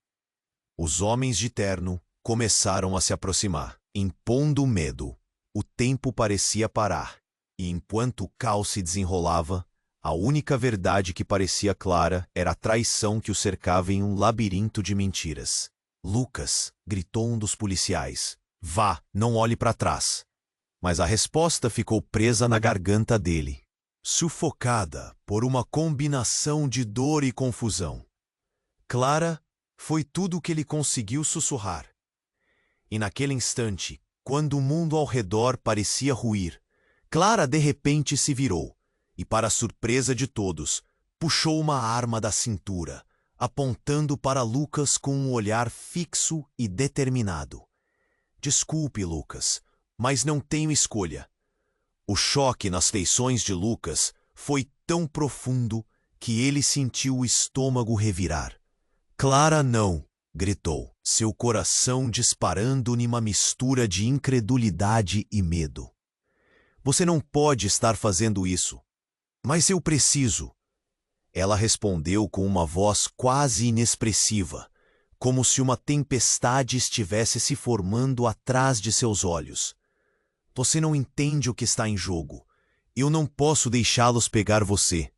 Os homens de terno começaram a se aproximar, impondo medo. O tempo parecia parar, e enquanto o caos se desenrolava, a única verdade que parecia clara era a traição que o cercava em um labirinto de mentiras. Lucas, gritou um dos policiais. Vá, não olhe para trás. Mas a resposta ficou presa na garganta dele, sufocada por uma combinação de dor e confusão. Clara foi tudo o que ele conseguiu sussurrar. E naquele instante, quando o mundo ao redor parecia ruir, Clara de repente se virou e, para a surpresa de todos, puxou uma arma da cintura, apontando para Lucas com um olhar fixo e determinado. Desculpe, Lucas, mas não tenho escolha. O choque nas feições de Lucas foi tão profundo que ele sentiu o estômago revirar. Clara não, gritou, seu coração disparando numa mistura de incredulidade e medo. Você não pode estar fazendo isso. Mas eu preciso. Ela respondeu com uma voz quase inexpressiva, como se uma tempestade estivesse se formando atrás de seus olhos. Você não entende o que está em jogo. Eu não posso deixá-los pegar você.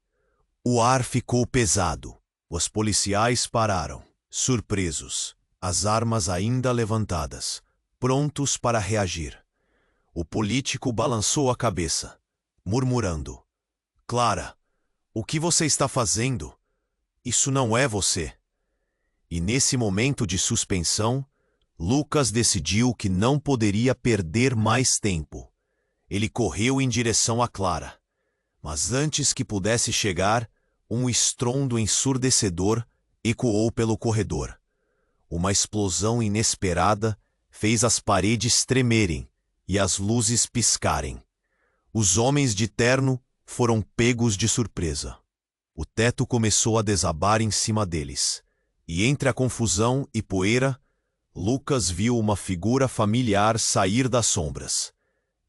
O ar ficou pesado. Os policiais pararam, surpresos, as armas ainda levantadas, prontos para reagir. O político balançou a cabeça, murmurando. Clara, o que você está fazendo? Isso não é você. E nesse momento de suspensão, Lucas decidiu que não poderia perder mais tempo. Ele correu em direção a Clara. Mas antes que pudesse chegar, um estrondo ensurdecedor ecoou pelo corredor. Uma explosão inesperada fez as paredes tremerem e as luzes piscarem. Os homens de terno foram pegos de surpresa. O teto começou a desabar em cima deles, e entre a confusão e poeira, Lucas viu uma figura familiar sair das sombras.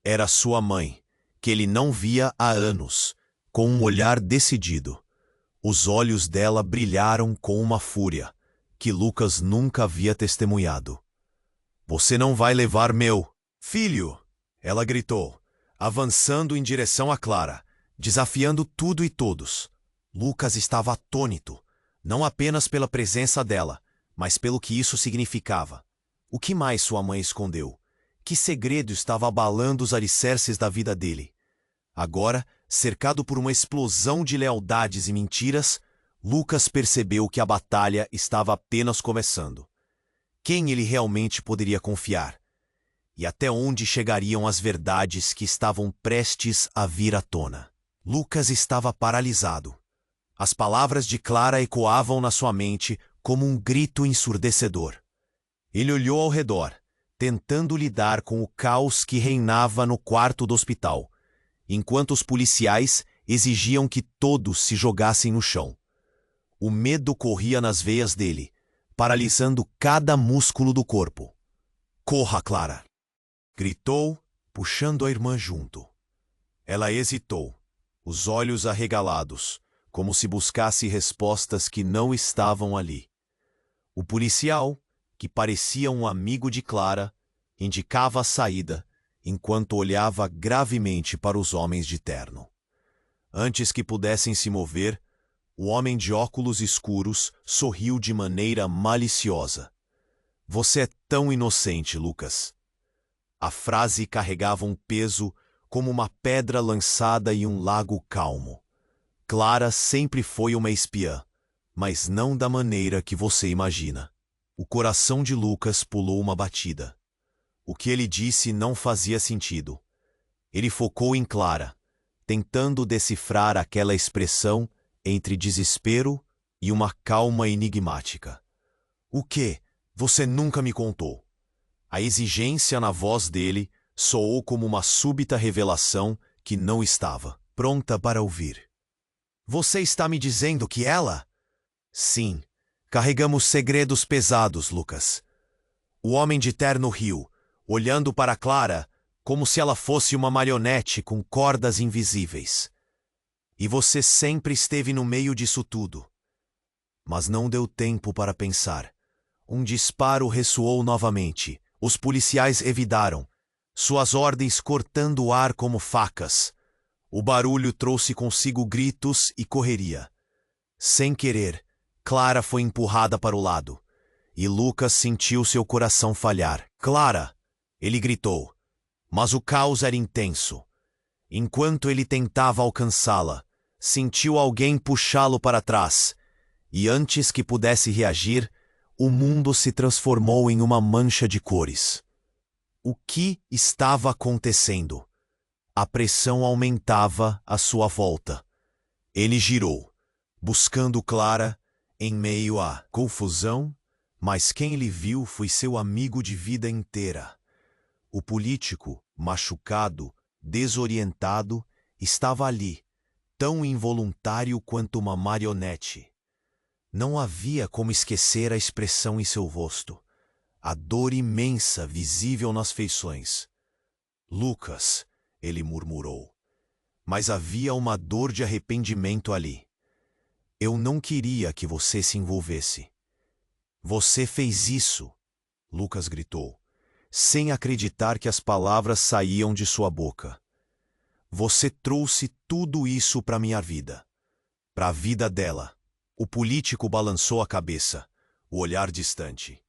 Era sua mãe, que ele não via há anos, com um olhar decidido. Os olhos dela brilharam com uma fúria que Lucas nunca havia testemunhado. Você não vai levar meu filho! Ela gritou, avançando em direção a Clara, desafiando tudo e todos. Lucas estava atônito, não apenas pela presença dela, mas pelo que isso significava. O que mais sua mãe escondeu? Que segredo estava abalando os alicerces da vida dele? Agora, cercado por uma explosão de lealdades e mentiras, Lucas percebeu que a batalha estava apenas começando. quem ele realmente poderia confiar? E até onde chegariam as verdades que estavam prestes a vir à tona? Lucas estava paralisado. As palavras de Clara ecoavam na sua mente como um grito ensurdecedor. Ele olhou ao redor, tentando lidar com o caos que reinava no quarto do hospital, enquanto os policiais exigiam que todos se jogassem no chão. O medo corria nas veias dele, paralisando cada músculo do corpo. "Corra, Clara!" gritou, puxando a irmã junto. Ela hesitou, os olhos arregalados, como se buscasse respostas que não estavam ali. O policial, que parecia um amigo de Clara, indicava a saída, enquanto olhava gravemente para os homens de terno. Antes que pudessem se mover, o homem de óculos escuros sorriu de maneira maliciosa. "Você é tão inocente, Lucas." A frase carregava um peso como uma pedra lançada em um lago calmo. Clara sempre foi uma espiã, mas não da maneira que você imagina. O coração de Lucas pulou uma batida. O que ele disse não fazia sentido. Ele focou em Clara, tentando decifrar aquela expressão entre desespero e uma calma enigmática. "O que? Você nunca me contou." A exigência na voz dele soou como uma súbita revelação que não estava pronta para ouvir. "Você está me dizendo que ela?" "Sim, carregamos segredos pesados, Lucas." O homem de terno riu, olhando para Clara como se ela fosse uma marionete com cordas invisíveis. "E você sempre esteve no meio disso tudo." Mas não deu tempo para pensar. Um disparo ressoou novamente. Os policiais evitaram, suas ordens cortando o ar como facas. O barulho trouxe consigo gritos e correria. Sem querer, Clara foi empurrada para o lado, e Lucas sentiu seu coração falhar. "Clara!" ele gritou, mas o caos era intenso. Enquanto ele tentava alcançá-la, sentiu alguém puxá-lo para trás, e antes que pudesse reagir, o mundo se transformou em uma mancha de cores. O que estava acontecendo? A pressão aumentava à sua volta. Ele girou, buscando Clara em meio à confusão, mas quem ele viu foi seu amigo de vida inteira. O político, machucado, desorientado, estava ali, tão involuntário quanto uma marionete. Não havia como esquecer a expressão em seu rosto, a dor imensa visível nas feições. "Lucas", ele murmurou, mas havia uma dor de arrependimento ali. "Eu não queria que você se envolvesse." "Você fez isso", Lucas gritou, sem acreditar que as palavras saíam de sua boca. "Você trouxe tudo isso para minha vida, para a vida dela." O político balançou a cabeça, o olhar distante.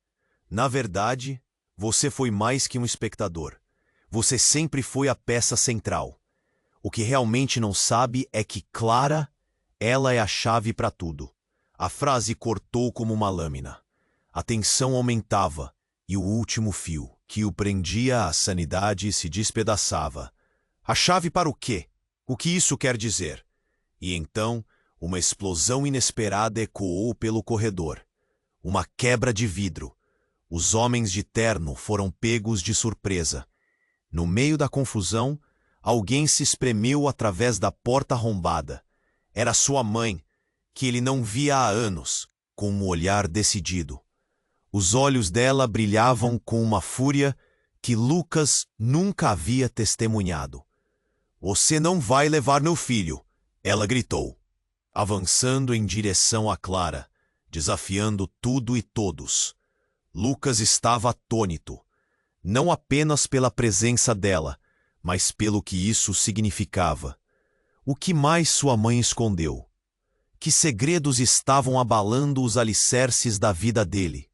"Na verdade, você foi mais que um espectador. Você sempre foi a peça central. O que realmente não sabe é que Clara, ela é a chave para tudo." A frase cortou como uma lâmina. A tensão aumentava, e o último fio, que o prendia à sanidade, se despedaçava. "A chave para o quê? O que isso quer dizer?" E então, uma explosão inesperada ecoou pelo corredor. Uma quebra de vidro. Os homens de terno foram pegos de surpresa. No meio da confusão, alguém se espremeu através da porta arrombada. Era sua mãe, que ele não via há anos, com um olhar decidido. Os olhos dela brilhavam com uma fúria que Lucas nunca havia testemunhado. "Você não vai levar meu filho!" ela gritou, avançando em direção a Clara, desafiando tudo e todos. Lucas estava atônito, não apenas pela presença dela, mas pelo que isso significava. O que mais sua mãe escondeu? Que segredos estavam abalando os alicerces da vida dele?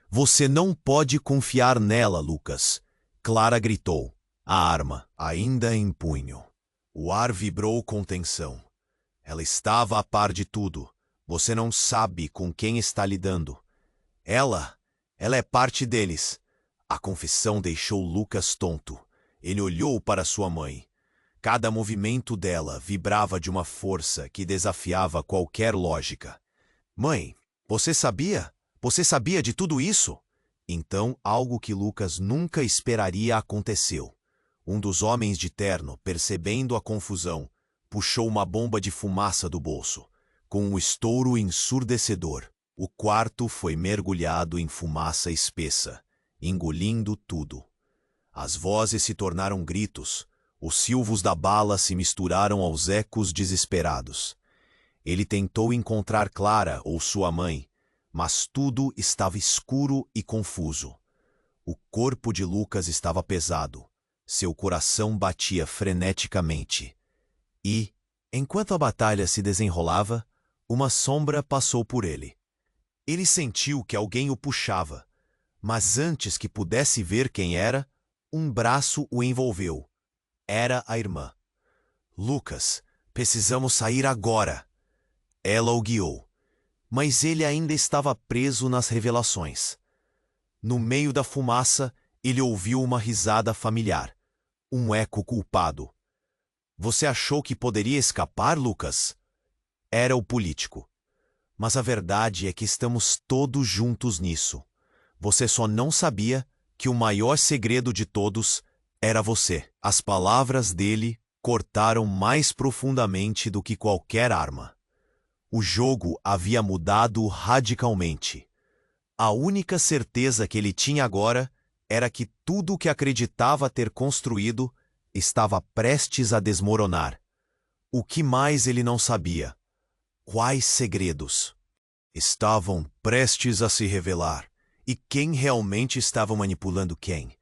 "Você não pode confiar nela, Lucas", Clara gritou, a arma ainda em punho. O ar vibrou com tensão. Ela estava a par de tudo. Você não sabe com quem está lidando. Ela Ela é parte deles. A confissão deixou Lucas tonto. Ele olhou para sua mãe. Cada movimento dela vibrava de uma força que desafiava qualquer lógica. Mãe, você sabia? Você sabia de tudo isso? Então, algo que Lucas nunca esperaria aconteceu. Um dos homens de terno, percebendo a confusão, puxou uma bomba de fumaça do bolso. Com um estouro ensurdecedor, o quarto foi mergulhado em fumaça espessa, engolindo tudo. As vozes se tornaram gritos, os silvos da bala se misturaram aos ecos desesperados. Ele tentou encontrar Clara ou sua mãe, mas tudo estava escuro e confuso. O corpo de Lucas estava pesado, seu coração batia freneticamente. E, enquanto a batalha se desenrolava, uma sombra passou por ele. Ele sentiu que alguém o puxava, mas antes que pudesse ver quem era, um braço o envolveu. Era a irmã. Lucas, precisamos sair agora. Ela o guiou, mas ele ainda estava preso nas revelações. No meio da fumaça, ele ouviu uma risada familiar, um eco culpado. Você achou que poderia escapar, Lucas? Era o político. Mas a verdade é que estamos todos juntos nisso. Você só não sabia que o maior segredo de todos era você. As palavras dele cortaram mais profundamente do que qualquer arma. O jogo havia mudado radicalmente. A única certeza que ele tinha agora era que tudo o que acreditava ter construído estava prestes a desmoronar. O que mais ele não sabia? Quais segredos estavam prestes a se revelar? E quem realmente estava manipulando quem?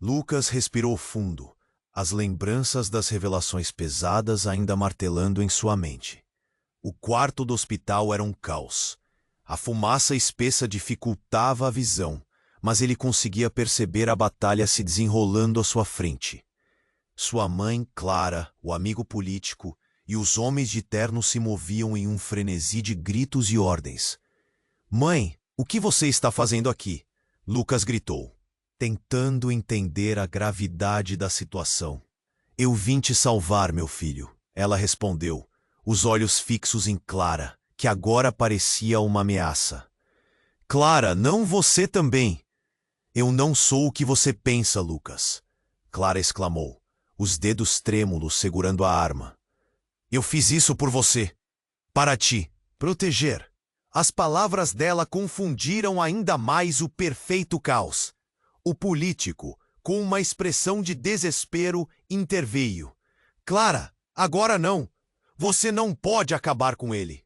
Lucas respirou fundo, as lembranças das revelações pesadas ainda martelando em sua mente. O quarto do hospital era um caos. A fumaça espessa dificultava a visão, mas ele conseguia perceber a batalha se desenrolando à sua frente. Sua mãe, Clara, o amigo político e os homens de terno se moviam em um frenesi de gritos e ordens. Mãe, o que você está fazendo aqui? Lucas gritou, tentando entender a gravidade da situação. Eu vim te salvar, meu filho, ela respondeu, os olhos fixos em Clara, que agora parecia uma ameaça. Clara, não você também. Eu não sou o que você pensa, Lucas, Clara exclamou, os dedos trêmulos segurando a arma. Eu fiz isso por você, para te proteger. As palavras dela confundiram ainda mais o perfeito caos. O político, com uma expressão de desespero, interveio. Clara, agora não. Você não pode acabar com ele.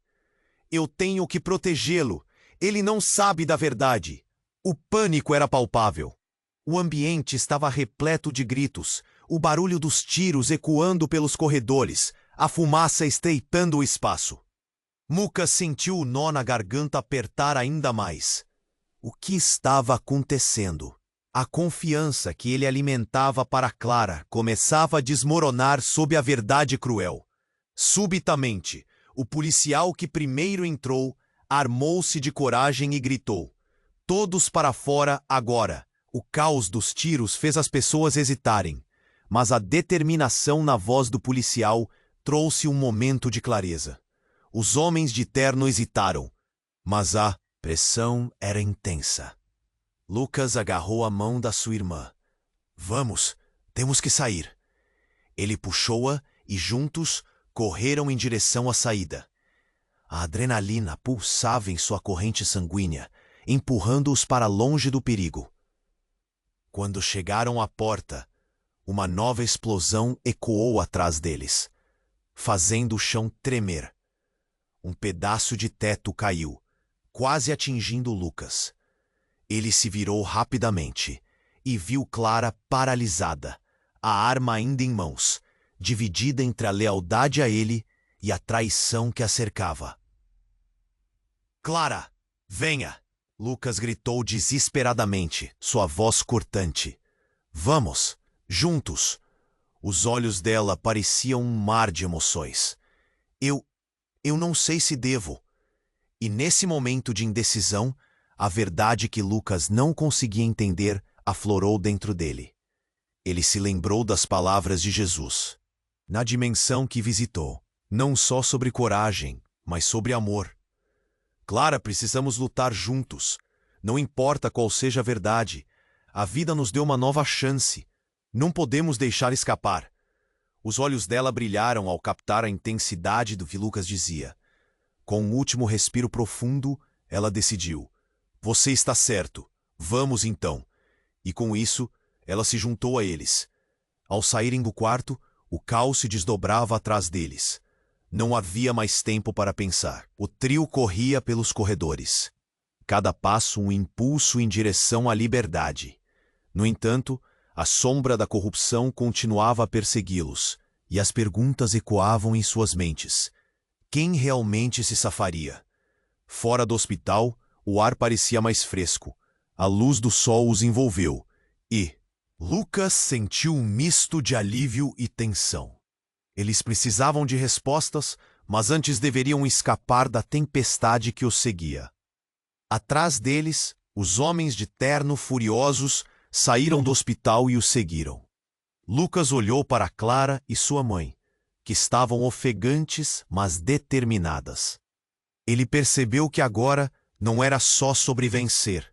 Eu tenho que protegê-lo. Ele não sabe da verdade. O pânico era palpável. O ambiente estava repleto de gritos, o barulho dos tiros ecoando pelos corredores, a fumaça estreitando o espaço. Lucas sentiu o nó na garganta apertar ainda mais. O que estava acontecendo? A confiança que ele alimentava para Clara começava a desmoronar sob a verdade cruel. Subitamente, o policial que primeiro entrou armou-se de coragem e gritou: todos para fora agora! O caos dos tiros fez as pessoas hesitarem, mas a determinação na voz do policial trouxe um momento de clareza. Os homens de terno hesitaram, mas a pressão era intensa. Lucas agarrou a mão da sua irmã. Vamos, temos que sair. Ele puxou-a e juntos correram em direção à saída. A adrenalina pulsava em sua corrente sanguínea, empurrando-os para longe do perigo. Quando chegaram à porta, uma nova explosão ecoou atrás deles, fazendo o chão tremer. Um pedaço de teto caiu, quase atingindo Lucas. Ele se virou rapidamente e viu Clara paralisada, a arma ainda em mãos, dividida entre a lealdade a ele e a traição que a cercava. Clara, venha! Lucas gritou desesperadamente, sua voz cortante. Vamos, juntos! Os olhos dela pareciam um mar de emoções. Eu não sei se devo. E nesse momento de indecisão, a verdade que Lucas não conseguia entender aflorou dentro dele. Ele se lembrou das palavras de Jesus, na dimensão que visitou, não só sobre coragem, mas sobre amor. Clara, precisamos lutar juntos. Não importa qual seja a verdade, a vida nos deu uma nova chance. Não podemos deixar escapar. Os olhos dela brilharam ao captar a intensidade do que Lucas dizia. Com um último respiro profundo, ela decidiu: você está certo, vamos então. E com isso, ela se juntou a eles. Ao saírem do quarto, o caos se desdobrava atrás deles. Não havia mais tempo para pensar. O trio corria pelos corredores. Cada passo um impulso em direção à liberdade. No entanto, a sombra da corrupção continuava a persegui-los, e as perguntas ecoavam em suas mentes. Quem realmente se safaria? Fora do hospital, o ar parecia mais fresco. A luz do sol os envolveu, e Lucas sentiu um misto de alívio e tensão. Eles precisavam de respostas, mas antes deveriam escapar da tempestade que os seguia. Atrás deles, os homens de terno furiosos saíram do hospital e os seguiram. Lucas olhou para Clara e sua mãe, que estavam ofegantes, mas determinadas. Ele percebeu que agora não era só sobre vencer.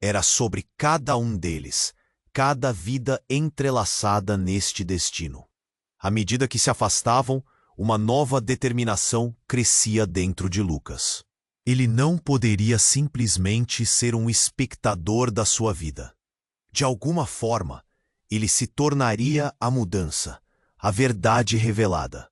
Era sobre cada um deles, cada vida entrelaçada neste destino. À medida que se afastavam, uma nova determinação crescia dentro de Lucas. Ele não poderia simplesmente ser um espectador da sua vida. De alguma forma, ele se tornaria a mudança, a verdade revelada.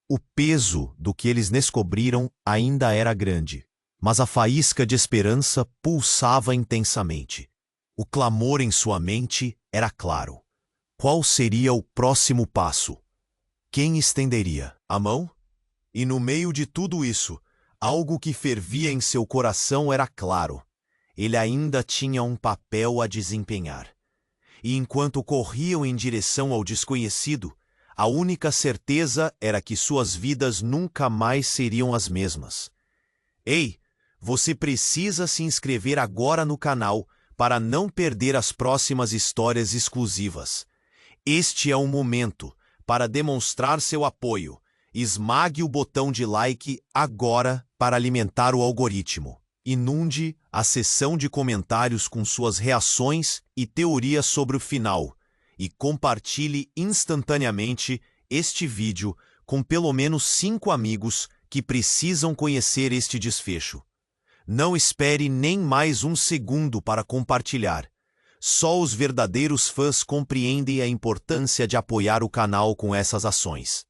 O peso do que eles descobriram ainda era grande, mas a faísca de esperança pulsava intensamente. O clamor em sua mente era claro. Qual seria o próximo passo? Quem estenderia a mão? E no meio de tudo isso, algo que fervia em seu coração era claro. Ele ainda tinha um papel a desempenhar. E enquanto corriam em direção ao desconhecido, a única certeza era que suas vidas nunca mais seriam as mesmas. Ei, você precisa se inscrever agora no canal para não perder as próximas histórias exclusivas. Este é o momento para demonstrar seu apoio. Esmague o botão de like agora para alimentar o algoritmo. Inunde a seção de comentários com suas reações e teorias sobre o final. E compartilhe instantaneamente este vídeo com pelo menos 5 amigos que precisam conhecer este desfecho. Não espere nem mais um segundo para compartilhar. Só os verdadeiros fãs compreendem a importância de apoiar o canal com essas ações.